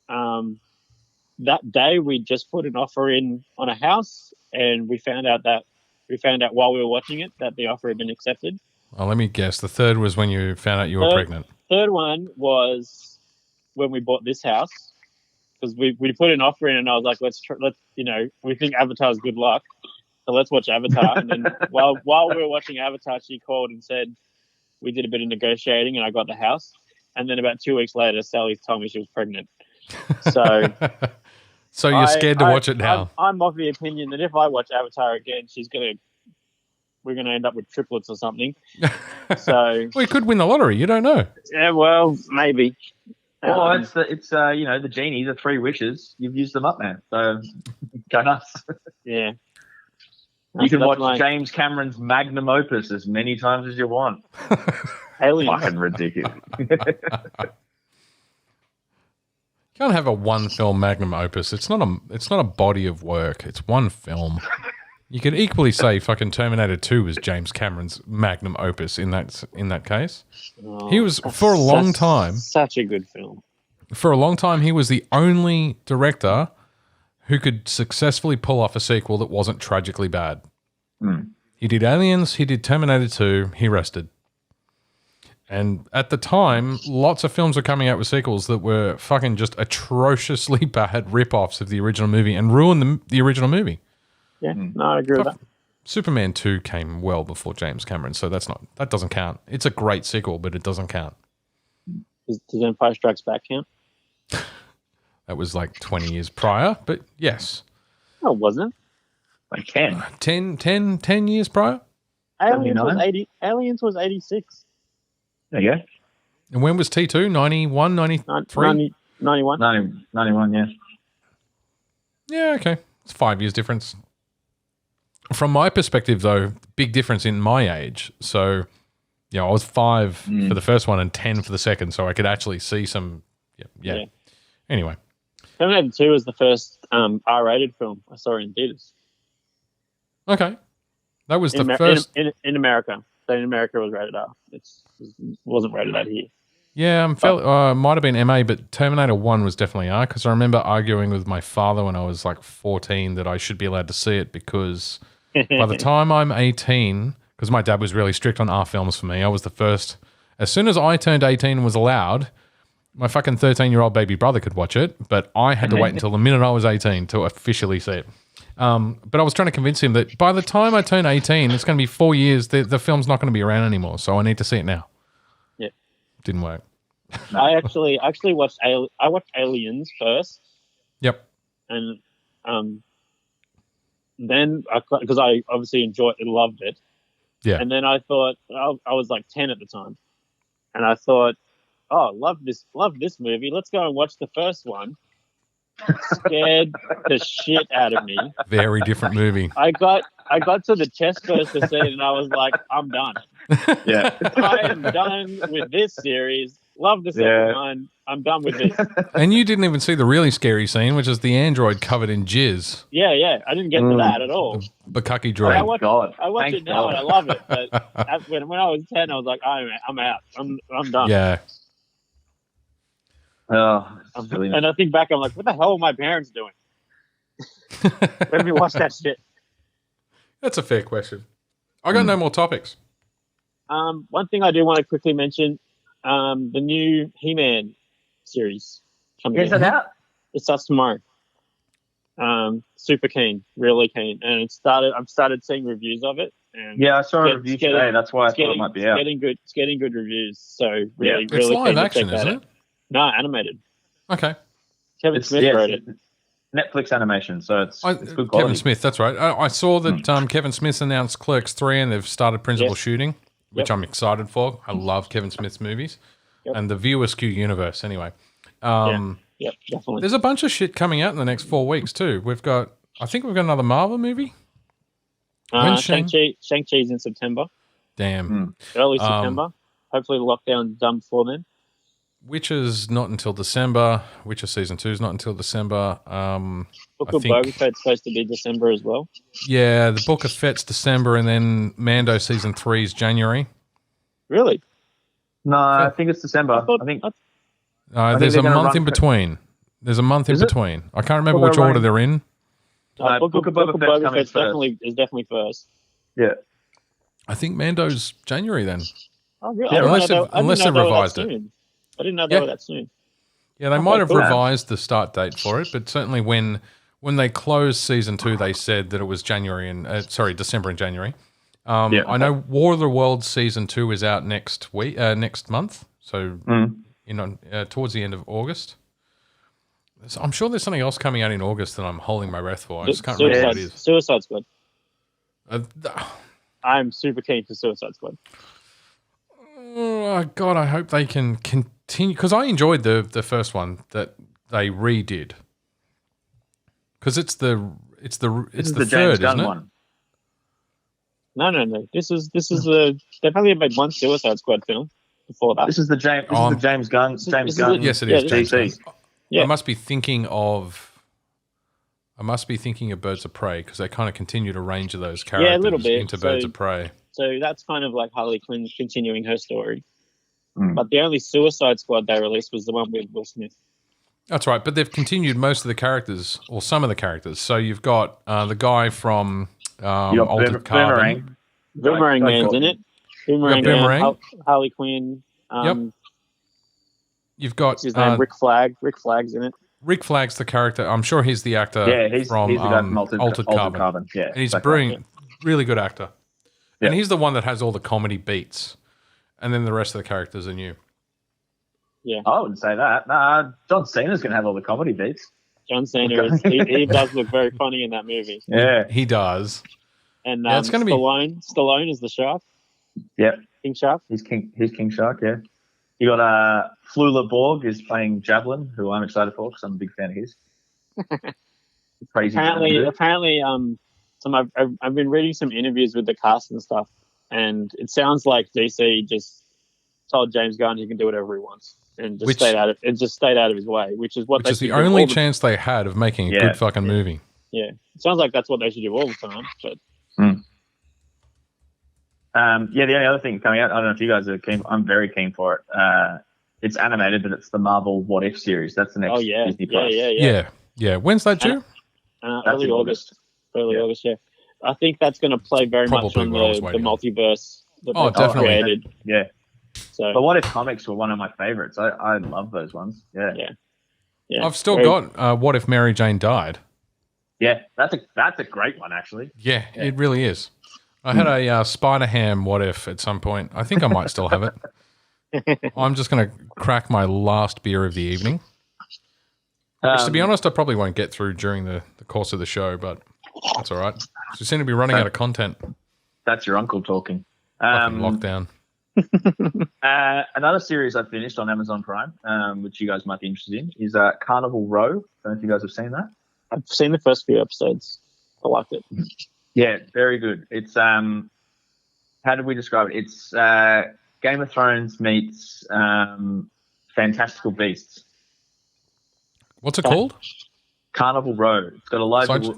Speaker 2: that day we just put an offer in on a house, and we found out while we were watching it that the offer had been accepted.
Speaker 1: Well, let me guess. The third was when you found out you were pregnant.
Speaker 2: Third one was when we bought this house, because we put an offer in, and I was like, let's we think Avatar's good luck, so let's watch Avatar. And then while we were watching Avatar, she called and said we did a bit of negotiating, and I got the house. And then about 2 weeks later, Sally told me she was pregnant. So.
Speaker 1: So you're scared to watch it now?
Speaker 2: I'm of the opinion that if I watch Avatar again, we're gonna end up with triplets or something. So
Speaker 1: we could win the lottery. You don't know.
Speaker 2: Yeah, well, maybe.
Speaker 3: Well, it's the genie, the 3 wishes. You've used them up, man. So go nuts.
Speaker 2: Yeah.
Speaker 3: You can watch James Cameron's magnum opus as many times as you want.
Speaker 2: Aliens.
Speaker 3: Fucking ridiculous.
Speaker 1: You can't have a one film magnum opus. It's not a body of work. It's one film. You could equally say fucking Terminator 2 was James Cameron's magnum opus in that case.
Speaker 2: Oh,
Speaker 1: he was for a long time.
Speaker 2: Such a good film.
Speaker 1: For a long time, he was the only director who could successfully pull off a sequel that wasn't tragically bad.
Speaker 3: Mm.
Speaker 1: He did Aliens. He did Terminator 2. He rested. And at the time, lots of films were coming out with sequels that were fucking just atrociously bad rip-offs of the original movie and ruined the original movie.
Speaker 2: Yeah, no, I agree with that.
Speaker 1: Superman 2 came well before James Cameron, so that doesn't count. It's a great sequel, but it doesn't count.
Speaker 2: Does Empire Strikes Back count?
Speaker 1: That was like 20 years prior, but yes.
Speaker 2: No, it wasn't.
Speaker 3: Like 10.
Speaker 1: 10 years prior?
Speaker 2: Aliens was 86.
Speaker 3: There you go.
Speaker 1: And when was T2? 91, 93?
Speaker 2: 91.
Speaker 3: 91, yeah.
Speaker 1: Yeah, okay. It's 5 years difference. From my perspective, though, big difference in my age. So, I was 5 for the first one and 10 for the second, so I could actually see some... Yeah. Anyway.
Speaker 2: Terminator 2 was the first R-rated film I saw in theaters.
Speaker 1: Okay. That was the first...
Speaker 2: In America. So in America, it was rated R. It wasn't rated R here.
Speaker 1: Yeah, might have been MA, but Terminator 1 was definitely R, because I remember arguing with my father when I was like 14 that I should be allowed to see it, because by the time I'm 18, because my dad was really strict on R films for me, I was the first. As soon as I turned 18 and was allowed, my fucking 13-year-old baby brother could watch it, but I had to wait until the minute I was 18 to officially see it. But I was trying to convince him that by the time I turn 18, it's going to be 4 years, the film's not going to be around anymore, so I need to see it now.
Speaker 2: Yeah.
Speaker 1: Didn't work.
Speaker 2: I actually watched Aliens first.
Speaker 1: Yep.
Speaker 2: And then, because I obviously loved it.
Speaker 1: Yeah.
Speaker 2: And then I thought, I was like 10 at the time. and I thought, oh, love this movie. Let's go and watch the first one. Scared the shit out of me.
Speaker 1: Very different movie.
Speaker 2: I got to the chest burster scene and I was like, I'm done.
Speaker 3: Yeah.
Speaker 2: I am done with this series. Love the second one. I'm done with this.
Speaker 1: And you didn't even see the really scary scene, which is the android covered in jizz.
Speaker 2: Yeah. I didn't get to that at all.
Speaker 1: The Bukkake
Speaker 2: I
Speaker 1: droid.
Speaker 2: watch it now and I love it. But when I was 10, I was like, I'm out. I'm done.
Speaker 1: Yeah.
Speaker 3: Oh,
Speaker 2: and I think back, I'm like, what the hell are my parents doing? When we watch that shit.
Speaker 1: That's a fair question. I got no more topics.
Speaker 2: One thing I do want to quickly mention, the new He-Man series coming
Speaker 3: Is it out?
Speaker 2: It starts tomorrow. Super keen, really keen, and I've started seeing reviews of it. And
Speaker 3: I saw a review today. That's why I thought it might be out.
Speaker 2: It's getting good reviews. So really,
Speaker 1: it's live action, isn't it?
Speaker 2: No, animated.
Speaker 1: Okay.
Speaker 2: Kevin Smith wrote it.
Speaker 3: Netflix animation, so it's good quality.
Speaker 1: Kevin Smith, that's right. I saw that Kevin Smith announced Clerks 3 and they've started principal shooting, which I'm excited for. I love Kevin Smith's movies. And the View Askew universe, anyway.
Speaker 2: Yep, definitely.
Speaker 1: There's a bunch of shit coming out in the next 4 weeks, too. I think we've got another Marvel movie.
Speaker 2: Shang-Chi's in September.
Speaker 1: Damn.
Speaker 2: Early September. Hopefully the lockdown's done before then.
Speaker 1: Witcher's not until December. Witcher Season 2 is not until December.
Speaker 2: Book of Boba Fett's supposed to be December as well.
Speaker 1: Yeah, the Book of Fett's December, and then Mando Season 3 is January.
Speaker 2: Really?
Speaker 3: No, I think it's December.
Speaker 1: There's a month in between. There's a month in between. I can't remember which order they're in.
Speaker 2: Book of Boba Fett's definitely first.
Speaker 3: Yeah.
Speaker 1: I think Mando's January then.
Speaker 2: Oh, really?
Speaker 1: Yeah, unless they revised it.
Speaker 2: I didn't know they were that soon.
Speaker 1: Yeah, they might have revised the start date for it, but certainly when they closed Season 2, they said that it was December and January. I know War of the Worlds Season 2 is out next month, so towards the end of August. So I'm sure there's something else coming out in August that I'm holding my breath for. I just can't remember what it is.
Speaker 2: Suicide Squad. I'm super keen for Suicide Squad.
Speaker 1: Oh, God, I hope they can continue, because I enjoyed the first one that they redid. Because it's the third,
Speaker 3: James Gunn
Speaker 1: isn't it?
Speaker 2: One. No. This is they probably made one Suicide Squad film before that.
Speaker 3: This is the James Gunn.
Speaker 1: Yes, it is.
Speaker 3: DC.
Speaker 2: Yeah.
Speaker 1: I must be thinking of Birds of Prey, because they kind of continue to range of those characters
Speaker 2: a little bit.
Speaker 1: into Birds of Prey.
Speaker 2: So that's kind of like Harley Quinn continuing her story. But the only Suicide Squad they released was the one with Will Smith.
Speaker 1: That's right, but they've continued most of the characters, or some of the characters. So you've got the guy from Altered Carbon.
Speaker 2: Boomerang Man's in it. Boomerang Man, Harley Quinn.
Speaker 1: You've got
Speaker 2: what's his name? Rick Flag. Rick Flag's in it.
Speaker 1: Rick Flag's the character. I'm sure he's the actor from
Speaker 3: he's the guy from Altered Carbon. Yeah,
Speaker 1: and he's brilliant, really good actor. Yeah. And he's the one that has all the comedy beats, and then the rest of the characters are new.
Speaker 2: Yeah,
Speaker 3: I wouldn't say that. Nah, John Cena's going to have all the comedy beats.
Speaker 2: John Cena, he does look very funny in that movie.
Speaker 3: Yeah,
Speaker 1: he does.
Speaker 2: And it's going to be Stallone is the shark.
Speaker 3: Yeah,
Speaker 2: King Shark.
Speaker 3: He's King Shark. Yeah. You got Flula Borg is playing Javelin, who I'm excited for because I'm a big fan of his. Crazy.
Speaker 2: Apparently, I've been reading some interviews with the cast and stuff, and it sounds like DC just told James Gunn he can do whatever he wants and just stayed out of his way, which is the
Speaker 1: only chance they had of making a good fucking movie.
Speaker 2: Yeah, it sounds like that's what they should do all the time. But
Speaker 3: the only other thing coming out, I don't know if you guys are keen. I'm very keen for it. It's animated, but it's the Marvel What If series. That's the next Disney Plus.
Speaker 1: Yeah. When's that due?
Speaker 2: Early August. August. Yeah. I think that's going to play very much on the multiverse that they've created.
Speaker 3: Yeah. So, but What If comics were one of my favorites. I love those ones. Yeah.
Speaker 1: I've still got What If Mary Jane Died. Yeah,
Speaker 3: that's a great one actually.
Speaker 1: Yeah, it really is. I had a Spider-Ham What If at some point. I think I might still have it. I'm just going to crack my last beer of the evening. Which, to be honest, I probably won't get through during the course of the show, but that's all right. We seem to be running out of content.
Speaker 3: That's your uncle talking.
Speaker 1: Lockdown.
Speaker 3: Another series I finished on Amazon Prime, which you guys might be interested in, is Carnival Row. Don't know if you guys have seen that.
Speaker 2: I've seen the first few episodes. I liked it.
Speaker 3: Yeah, very good. It's how did we describe it? It's Game of Thrones meets Fantastical Beasts.
Speaker 1: What's it called?
Speaker 3: Carnival Row. It's got Elijah Wood,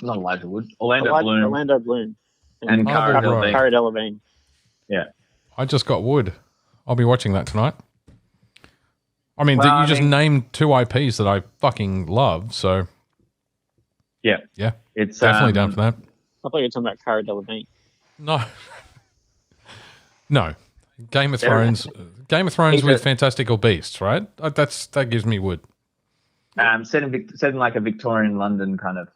Speaker 3: not Elijah Wood, Orlando
Speaker 2: Bloom.
Speaker 3: And Cara Delevingne.
Speaker 2: Cara Delevingne.
Speaker 3: Yeah.
Speaker 1: I just got Wood. I'll be watching that tonight. I mean, you just named two IPs that I fucking love, so...
Speaker 3: Yeah.
Speaker 1: It's definitely down for that.
Speaker 2: I thought you were talking about Cara Delevingne.
Speaker 1: No. Game of Thrones with Fantastical Beasts, right? That gives me Wood.
Speaker 3: Set in like a Victorian London kind of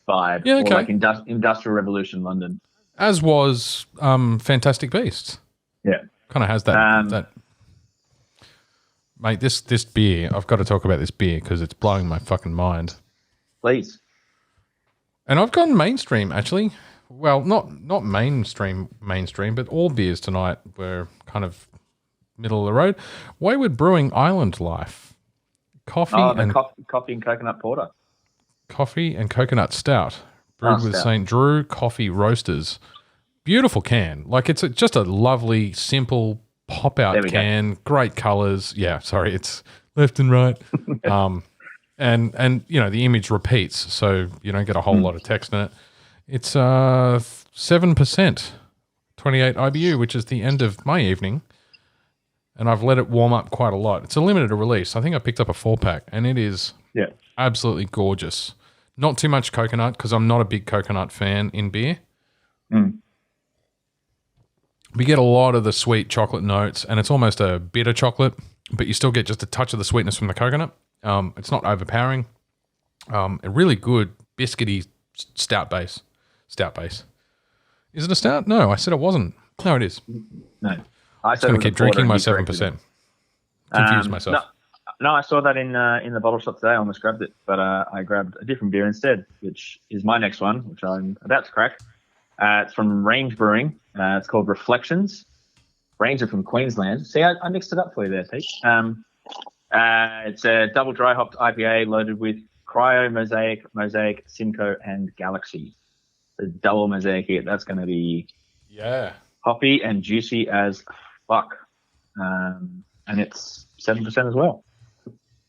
Speaker 3: vibe.
Speaker 1: Yeah, okay.
Speaker 3: Or like Industrial Revolution London.
Speaker 1: As was Fantastic Beasts.
Speaker 3: Yeah.
Speaker 1: Kind of has that. Mate, this beer, I've got to talk about this beer because it's blowing my fucking mind.
Speaker 3: Please.
Speaker 1: And I've gone mainstream, actually. Well, not mainstream, but all beers tonight were kind of middle of the road. Wayward Brewing Island Life.
Speaker 3: Coffee and coconut porter.
Speaker 1: Coffee and coconut stout. Brewed with St. Drew Coffee Roasters. Beautiful can. Like, it's just a lovely, simple pop-out can. Go. Great colours. Yeah, sorry, it's left and right. And you know, the image repeats, so you don't get a whole lot of text in it. It's 7%, 28 IBU, which is the end of my evening. And I've let it warm up quite a lot. It's a limited release. I think I picked up a 4-pack, and it is absolutely gorgeous. Not too much coconut, because I'm not a big coconut fan in beer. We get a lot of the sweet chocolate notes, and it's almost a bitter chocolate, but you still get just a touch of the sweetness from the coconut. It's not overpowering. A really good biscuity stout base. Is it a stout? No, I said it wasn't. No, it is.
Speaker 3: No.
Speaker 1: I'm going to keep drinking my 7%. Confuse myself.
Speaker 3: No, I saw that in the bottle shop today. I almost grabbed it, but I grabbed a different beer instead, which is my next one, which I'm about to crack. It's from Range Brewing. It's called Reflections. Range are from Queensland. See, I mixed it up for you there, Pete. It's a double dry hopped IPA loaded with Cryo, Mosaic, Simcoe, and Galaxy. The double Mosaic here. That's going to be hoppy and juicy as fuck. And it's 7% as well.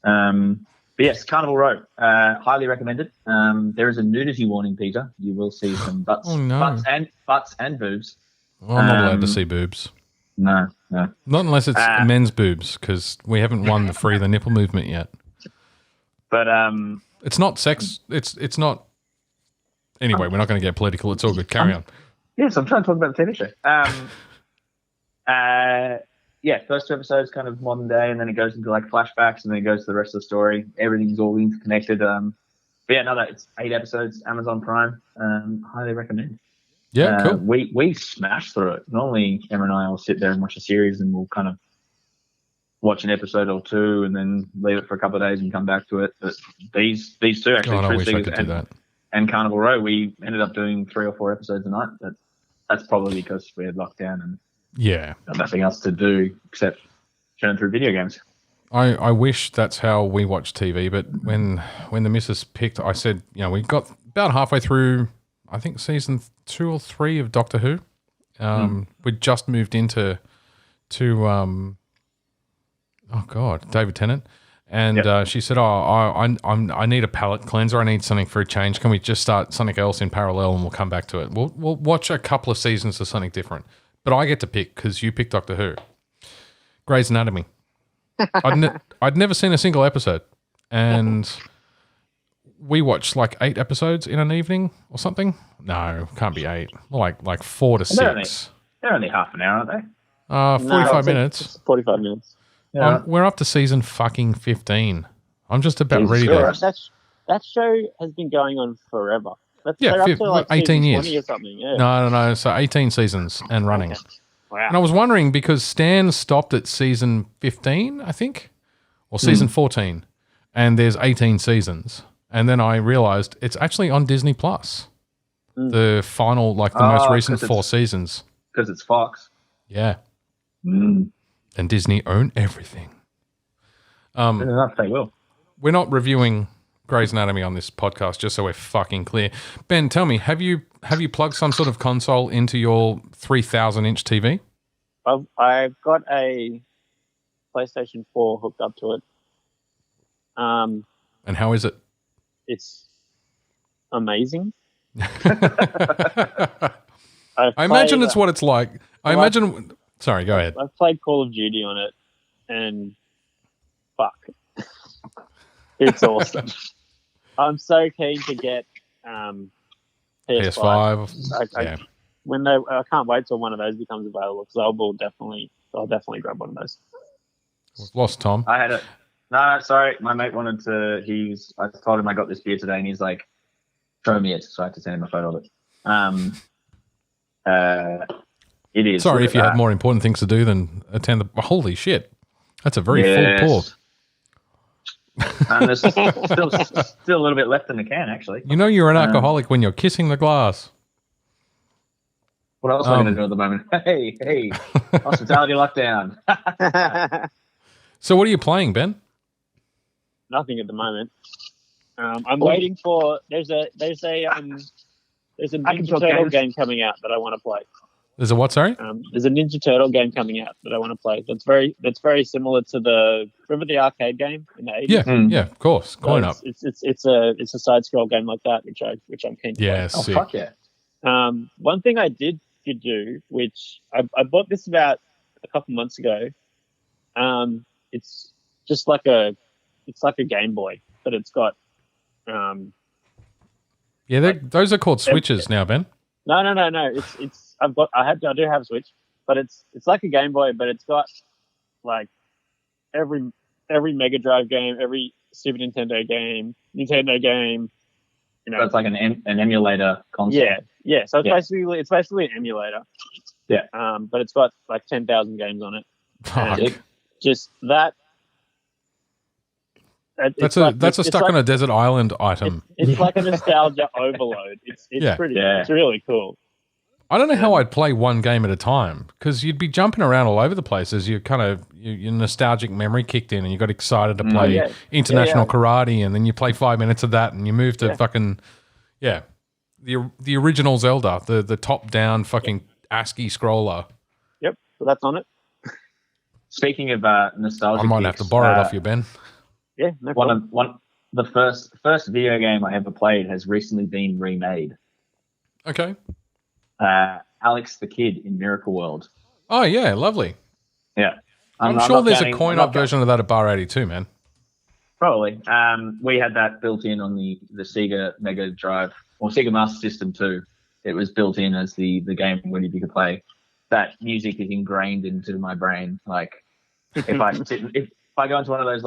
Speaker 3: But yes, Carnival Row. Highly recommended. There is a nudity warning, Peter. You will see some butts, butts and boobs.
Speaker 1: Well, I'm not allowed to see boobs.
Speaker 3: No.
Speaker 1: Not unless it's men's boobs, because we haven't won the free the nipple movement yet.
Speaker 3: But
Speaker 1: it's not sex. It's not. Anyway, we're not going to get political. It's all good. Carry on.
Speaker 3: Yes, I'm trying to talk about the TV show. First 2 episodes kind of modern day, and then it goes into like flashbacks, and then it goes to the rest of the story. Everything's all interconnected. But yeah, it's 8 episodes, Amazon Prime. Highly recommend.
Speaker 1: Yeah, cool.
Speaker 3: We smash through it. Normally, Emma and I will sit there and watch a series, and we'll kind of watch an episode or two, and then leave it for a couple of days and come back to it. But these two actually,
Speaker 1: I wish I could do that.
Speaker 3: And Carnival Row, we ended up doing 3 or 4 episodes a night. That's probably because we had lockdown and nothing else to do except churn through video games.
Speaker 1: I wish that's how we watch TV, but when the missus picked, I said, we got about halfway through, I think season 2 or 3 of Doctor Who. We just moved into David Tennant. And she said, I need a palate cleanser. I need something for a change. Can we just start something else in parallel and we'll come back to it? We'll watch a couple of seasons of something different. But I get to pick because you picked Doctor Who. Grey's Anatomy. I'd never seen a single episode. And we watched like 8 episodes in an evening or something. No, can't be 8. More like 4 to 6.
Speaker 3: They're only half an hour, aren't they?
Speaker 1: 45 minutes.
Speaker 2: 45 minutes.
Speaker 3: Yeah.
Speaker 1: We're up to season fucking 15. I'm just about ready to...
Speaker 2: That show has been going on forever. Up
Speaker 1: to 18 years.
Speaker 2: 20 or something. Yeah.
Speaker 1: No. So 18 seasons and running.
Speaker 2: Okay. Wow.
Speaker 1: And I was wondering because Stan stopped at season 15, I think, or season 14, and there's 18 seasons. And then I realized it's actually on Disney Plus. The final, the most recent 4 seasons.
Speaker 3: Because it's Fox.
Speaker 1: Yeah.
Speaker 3: Mm.
Speaker 1: And Disney own everything.
Speaker 3: Good enough, they will.
Speaker 1: We're not reviewing Grey's Anatomy on this podcast, just so we're fucking clear. Ben, tell me, have you plugged some sort of console into your 3,000-inch TV?
Speaker 2: I've got a PlayStation 4 hooked up to it.
Speaker 1: And how is it?
Speaker 2: It's amazing.
Speaker 1: I imagine it's what it's like. Sorry, go ahead.
Speaker 2: I've played Call of Duty on it, and fuck. It's awesome. I'm so keen to get PS5. I can't wait till one of those becomes available, because I'll definitely grab one of those.
Speaker 1: We've lost Tom.
Speaker 3: I had it. No, sorry. My mate wanted to. I told him I got this beer today, and he's like, "Show me it." So I had to send him a photo of it. It is.
Speaker 1: Sorry if you had more important things to do than attend the. Holy shit, that's a very full pour.
Speaker 3: And there's still a little bit left in the can, actually.
Speaker 1: You know you're an alcoholic when you're kissing the glass.
Speaker 3: What else am I going to do at the moment? Hey, hospitality lockdown.
Speaker 1: So what are you playing, Ben?
Speaker 2: Nothing at the moment. I'm waiting for. There's a Ninja Turtle game coming out that I want to play.
Speaker 1: There's a what? Sorry.
Speaker 2: There's a Ninja Turtle game coming out that I want to play. That's very similar to remember the arcade game in the 80s?
Speaker 1: Yeah, of course. Growing up.
Speaker 2: It's a side scroll game like that, which I'm keen to play.
Speaker 1: Yeah,
Speaker 3: sick. Fuck yeah.
Speaker 2: One thing I did do, which I bought this about a couple months ago. It's just like a Game Boy, but it's got
Speaker 1: those are called Switches now, Ben.
Speaker 2: No. I do have a Switch, but it's like a Game Boy, but it's got like every Mega Drive game, every Super Nintendo game. You know,
Speaker 3: so it's like an emulator console.
Speaker 2: Yeah. So it's basically an emulator.
Speaker 3: Yeah.
Speaker 2: But it's got like 10,000 games on it.
Speaker 1: Fuck.
Speaker 2: Just that.
Speaker 1: That's a stuck on a desert island item.
Speaker 2: It's like a nostalgia overload. It's pretty. Yeah. It's really cool.
Speaker 1: I don't know how I'd play one game at a time, because you'd be jumping around all over the place as your nostalgic memory kicked in, and you got excited to play international karate, and then you play 5 minutes of that, and you move to the original Zelda, the top down fucking ASCII scroller.
Speaker 2: Yep, so that's on it.
Speaker 3: Speaking of nostalgia,
Speaker 1: I might have to borrow it off you, Ben.
Speaker 2: Yeah, no problem.
Speaker 3: The first video game I ever played has recently been remade.
Speaker 1: Okay.
Speaker 3: Alex the Kid in Miracle World.
Speaker 1: Oh yeah, lovely.
Speaker 3: Yeah,
Speaker 1: I'm sure there's a coin-op version of that at Bar 82, man.
Speaker 3: Probably. We had that built in on the Sega Mega Drive or Sega Master System too. It was built in as the game where you could play. That music is ingrained into my brain. Like if I go into one of those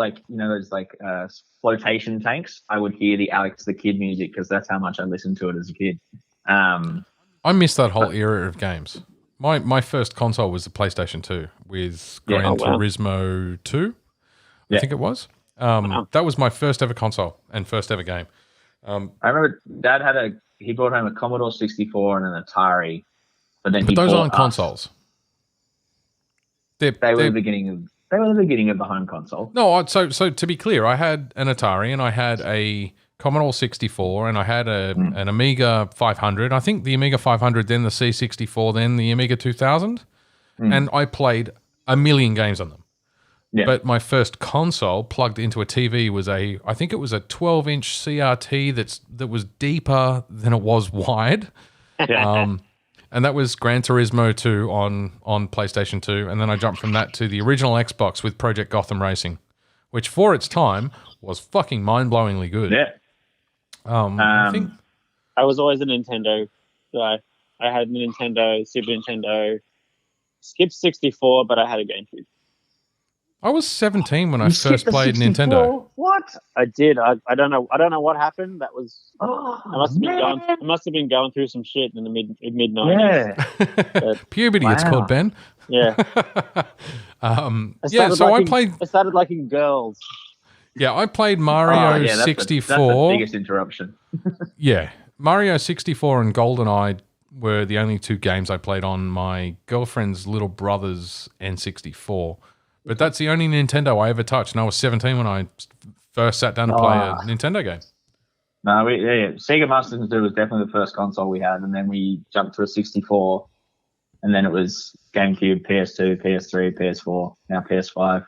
Speaker 3: flotation tanks, I would hear the Alex the Kid music, because that's how much I listened to it as a kid.
Speaker 1: I missed that whole era of games. My first console was the PlayStation 2 with Gran Turismo 2, I think it was. That was my first ever console and first ever game.
Speaker 3: I remember Dad he brought home a Commodore 64 and an Atari, but those
Speaker 1: aren't consoles.
Speaker 3: They were the beginning of the home console.
Speaker 1: No, so to be clear, I had an Atari and I had a Commodore 64 and I had an Amiga 500. I think the Amiga 500, then the C64, then the Amiga 2000. And I played a million games on them. Yeah. But my first console plugged into a TV was I think it was a 12-inch CRT that was deeper than it was wide. And that was Gran Turismo 2 on PlayStation 2. And then I jumped from that to the original Xbox with Project Gotham Racing, which for its time was fucking mind-blowingly good.
Speaker 3: Yeah.
Speaker 2: I was always a Nintendo guy. I had a Nintendo, Super Nintendo, skipped 64, but I had a GameCube.
Speaker 1: I was 17 when I first played Nintendo.
Speaker 2: What? I did. I don't know. I don't know what happened. That was. I must have been going through some shit in the mid 90s.
Speaker 3: Yeah.
Speaker 1: Puberty, it's called, Ben.
Speaker 2: Yeah.
Speaker 1: I
Speaker 2: started liking girls.
Speaker 1: Yeah, I played Mario 64.
Speaker 3: That's the biggest interruption.
Speaker 1: Yeah, Mario 64 and GoldenEye were the only two games I played on my girlfriend's little brother's N64. But that's the only Nintendo I ever touched. And I was 17 when I first sat down to play a Nintendo game.
Speaker 3: No, Sega Master System was definitely the first console we had, and then we jumped to a 64, and then it was GameCube, PS2, PS3, PS4, now PS5.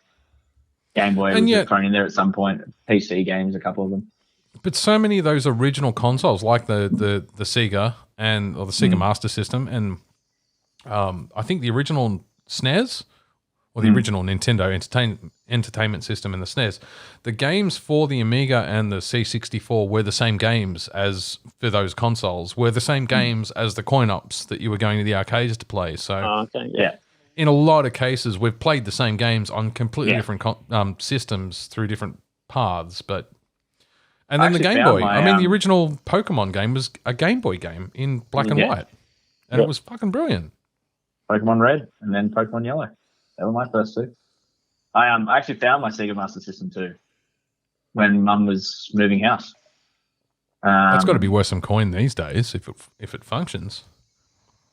Speaker 3: Game Boy was just thrown in there at some point. PC games, a couple of them.
Speaker 1: But so many of those original consoles, like the Sega or the Sega Master System, and I think the original SNES or the original Nintendo Entertainment System and the SNES, the games for the Amiga and the C64 were the same games as for those consoles, were the same games as the coin-ops that you were going to the arcades to play. So, in a lot of cases, we've played the same games on completely different systems through different paths, but. And then the Game Boy. The original Pokemon game was a Game Boy game in black and white. And it was fucking brilliant.
Speaker 3: Pokemon Red and then Pokemon Yellow. They were my first two. I actually found my Sega Master System too when Mum was moving house.
Speaker 1: That's got to be worth some coin these days if it functions.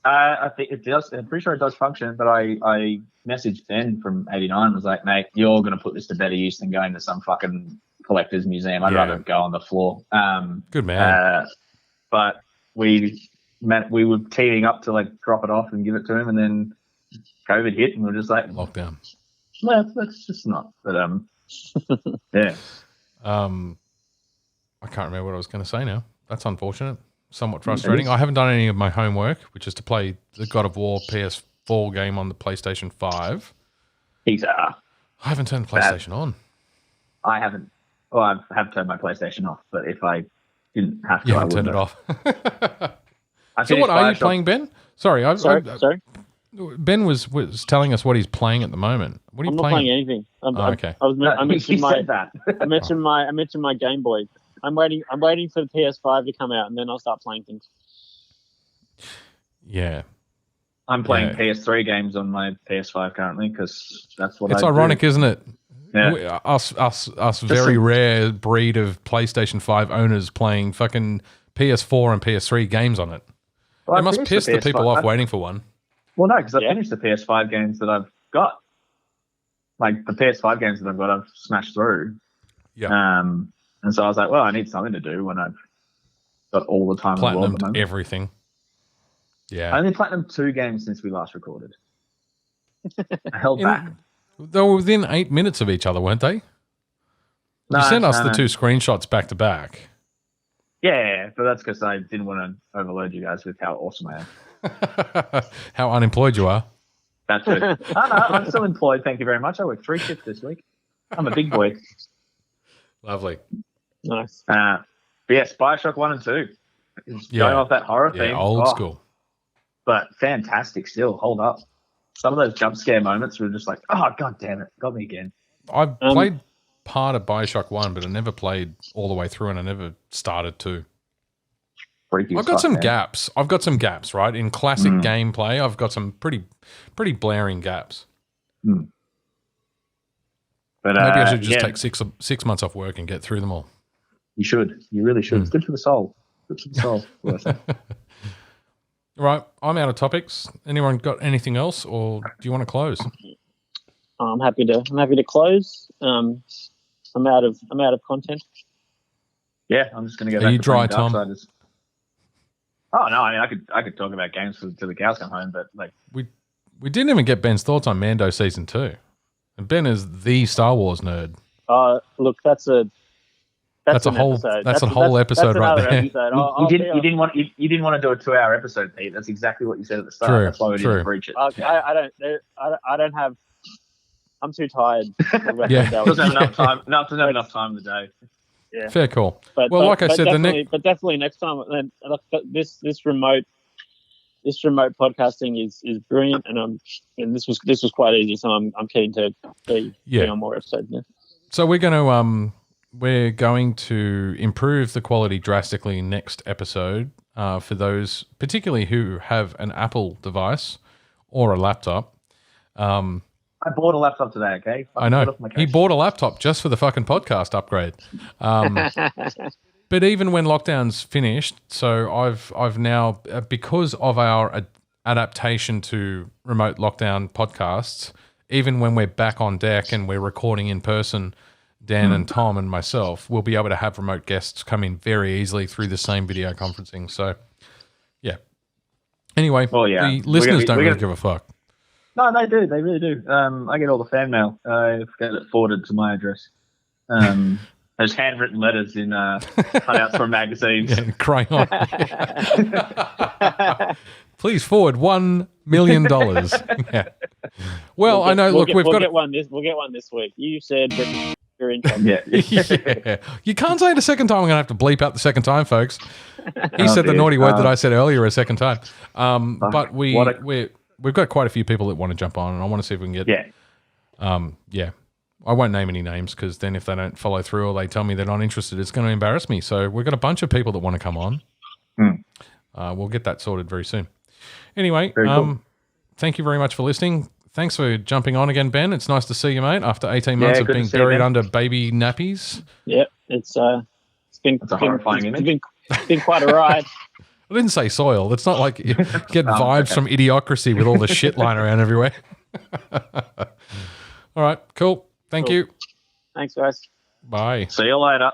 Speaker 3: I think it does. I'm pretty sure it does function, but I messaged Ben from 89 was like, mate, you're going to put this to better use than going to some fucking collector's museum. I'd rather go on the floor.
Speaker 1: Good man.
Speaker 3: But we were teaming up to like drop it off and give it to him, and then COVID hit, and we were just like
Speaker 1: lockdown.
Speaker 3: Well, that's just not. But yeah.
Speaker 1: I can't remember what I was going to say now. That's unfortunate. Somewhat frustrating. I haven't done any of my homework, which is to play the God of War PS4 game on the PlayStation 5. I haven't turned the PlayStation on.
Speaker 3: I haven't. Well, I have turned my PlayStation off, but if I didn't have to, I would
Speaker 1: turn it off. So what are you playing, Ben? Sorry.
Speaker 2: Sorry.
Speaker 1: Ben was telling us what he's playing at the moment. What are you playing?
Speaker 2: I'm not playing anything. I mentioned my Game Boy. I'm waiting for the PS5 to come out, and then I'll start playing things.
Speaker 1: Yeah.
Speaker 3: I'm playing PS3 games on my PS5 currently because that's what
Speaker 1: it's ironic, isn't it?
Speaker 3: Yeah.
Speaker 1: Us very rare breed of PlayStation 5 owners playing fucking PS4 and PS3 games on it. Well, it must piss the people off waiting for one.
Speaker 3: Well, no, because I finished the PS5 games that I've got. Like, the PS5 games that I've got, I've smashed through.
Speaker 1: Yeah.
Speaker 3: And so I was like, well, I need something to do when I've got all the time in the world.
Speaker 1: Platinumed everything. Yeah.
Speaker 3: I only platinumed 2 games since we last recorded. I held back.
Speaker 1: They were within 8 minutes of each other, weren't they? You sent us the 2 screenshots back to back.
Speaker 3: Yeah, but that's because I didn't want to overload you guys with how awesome I am.
Speaker 1: How unemployed you are.
Speaker 3: That's it. No, I'm still employed, thank you very much. I worked 3 shifts this week. I'm a big boy.
Speaker 1: Lovely.
Speaker 2: Nice.
Speaker 3: But yeah, Bioshock 1 and 2. Going off that horror theme.
Speaker 1: Old school.
Speaker 3: But fantastic still. Hold up. Some of those jump scare moments were just like, oh, God damn it. Got me again.
Speaker 1: I've played part of Bioshock 1, but I never played all the way through, and I never started 2. I've got some gaps. Right? In classic gameplay, I've got some pretty blaring gaps.
Speaker 3: Mm. But
Speaker 1: maybe I should just take 6 months off work and get through them all.
Speaker 3: You should. You really should. It's good for the soul. Good for the soul.
Speaker 1: Right. I'm out of topics. Anyone got anything else, or do you want to close?
Speaker 2: I'm happy to close. I'm out of content.
Speaker 3: Yeah, I'm just going to go.
Speaker 1: Are you dry, Tom?
Speaker 3: Oh no, I mean I could talk about games till the cows come home, but like
Speaker 1: we didn't even get Ben's thoughts on Mando season 2, and Ben is the Star Wars nerd.
Speaker 2: Look, that's a whole
Speaker 1: episode. That's a whole episode right there.
Speaker 3: You didn't want to do a 2-hour episode, Pete. That's exactly what you said at the start.
Speaker 1: True,
Speaker 3: that's why we didn't preach it.
Speaker 2: I don't have. I'm too tired.
Speaker 3: Doesn't have enough time. No, doesn't have enough time in the day.
Speaker 1: Yeah. Fair call.
Speaker 2: But definitely next time. This remote podcasting is brilliant, and this was quite easy. So I'm keen to be on more episodes now.
Speaker 1: So we're going to improve the quality drastically next episode for those particularly who have an Apple device or a laptop.
Speaker 3: I bought a laptop today, okay?
Speaker 1: I know. He bought a laptop just for the fucking podcast upgrade. But But even when lockdown's finished, so I've now, because of our adaptation to remote lockdown podcasts, even when we're back on deck and we're recording in person, Dan and Tom and myself will be able to have remote guests come in very easily through the same video conferencing. So, yeah. Anyway, the listeners don't really give a fuck.
Speaker 3: No, they do. They really do. I get all the fan mail. I get it forwarded to my address. There's handwritten letters in cutouts from magazines.
Speaker 1: Yeah, crying on. Please forward $1 million. Yeah. Well, I know. We'll
Speaker 2: get one this week. You said you're in.
Speaker 1: Yeah. You can't say it a second time. I'm going to have to bleep out the second time, folks. He said the naughty word that I said earlier a second time. But we've got quite a few people that want to jump on, and I want to see if we can get. Yeah. I won't name any names because then if they don't follow through or they tell me they're not interested, it's going to embarrass me. So we've got a bunch of people that want to come on. We'll get that sorted very soon. Anyway, cool. Thank you very much for listening. Thanks for jumping on again, Ben. It's nice to see you, mate, after 18 months of being buried under baby nappies.
Speaker 2: Yeah, it's been quite a ride.
Speaker 1: I didn't say soil. It's not like you get vibes from Idiocracy with all the shit lying around everywhere. All right, cool. Thank you.
Speaker 2: Thanks, guys.
Speaker 1: Bye.
Speaker 3: See you later.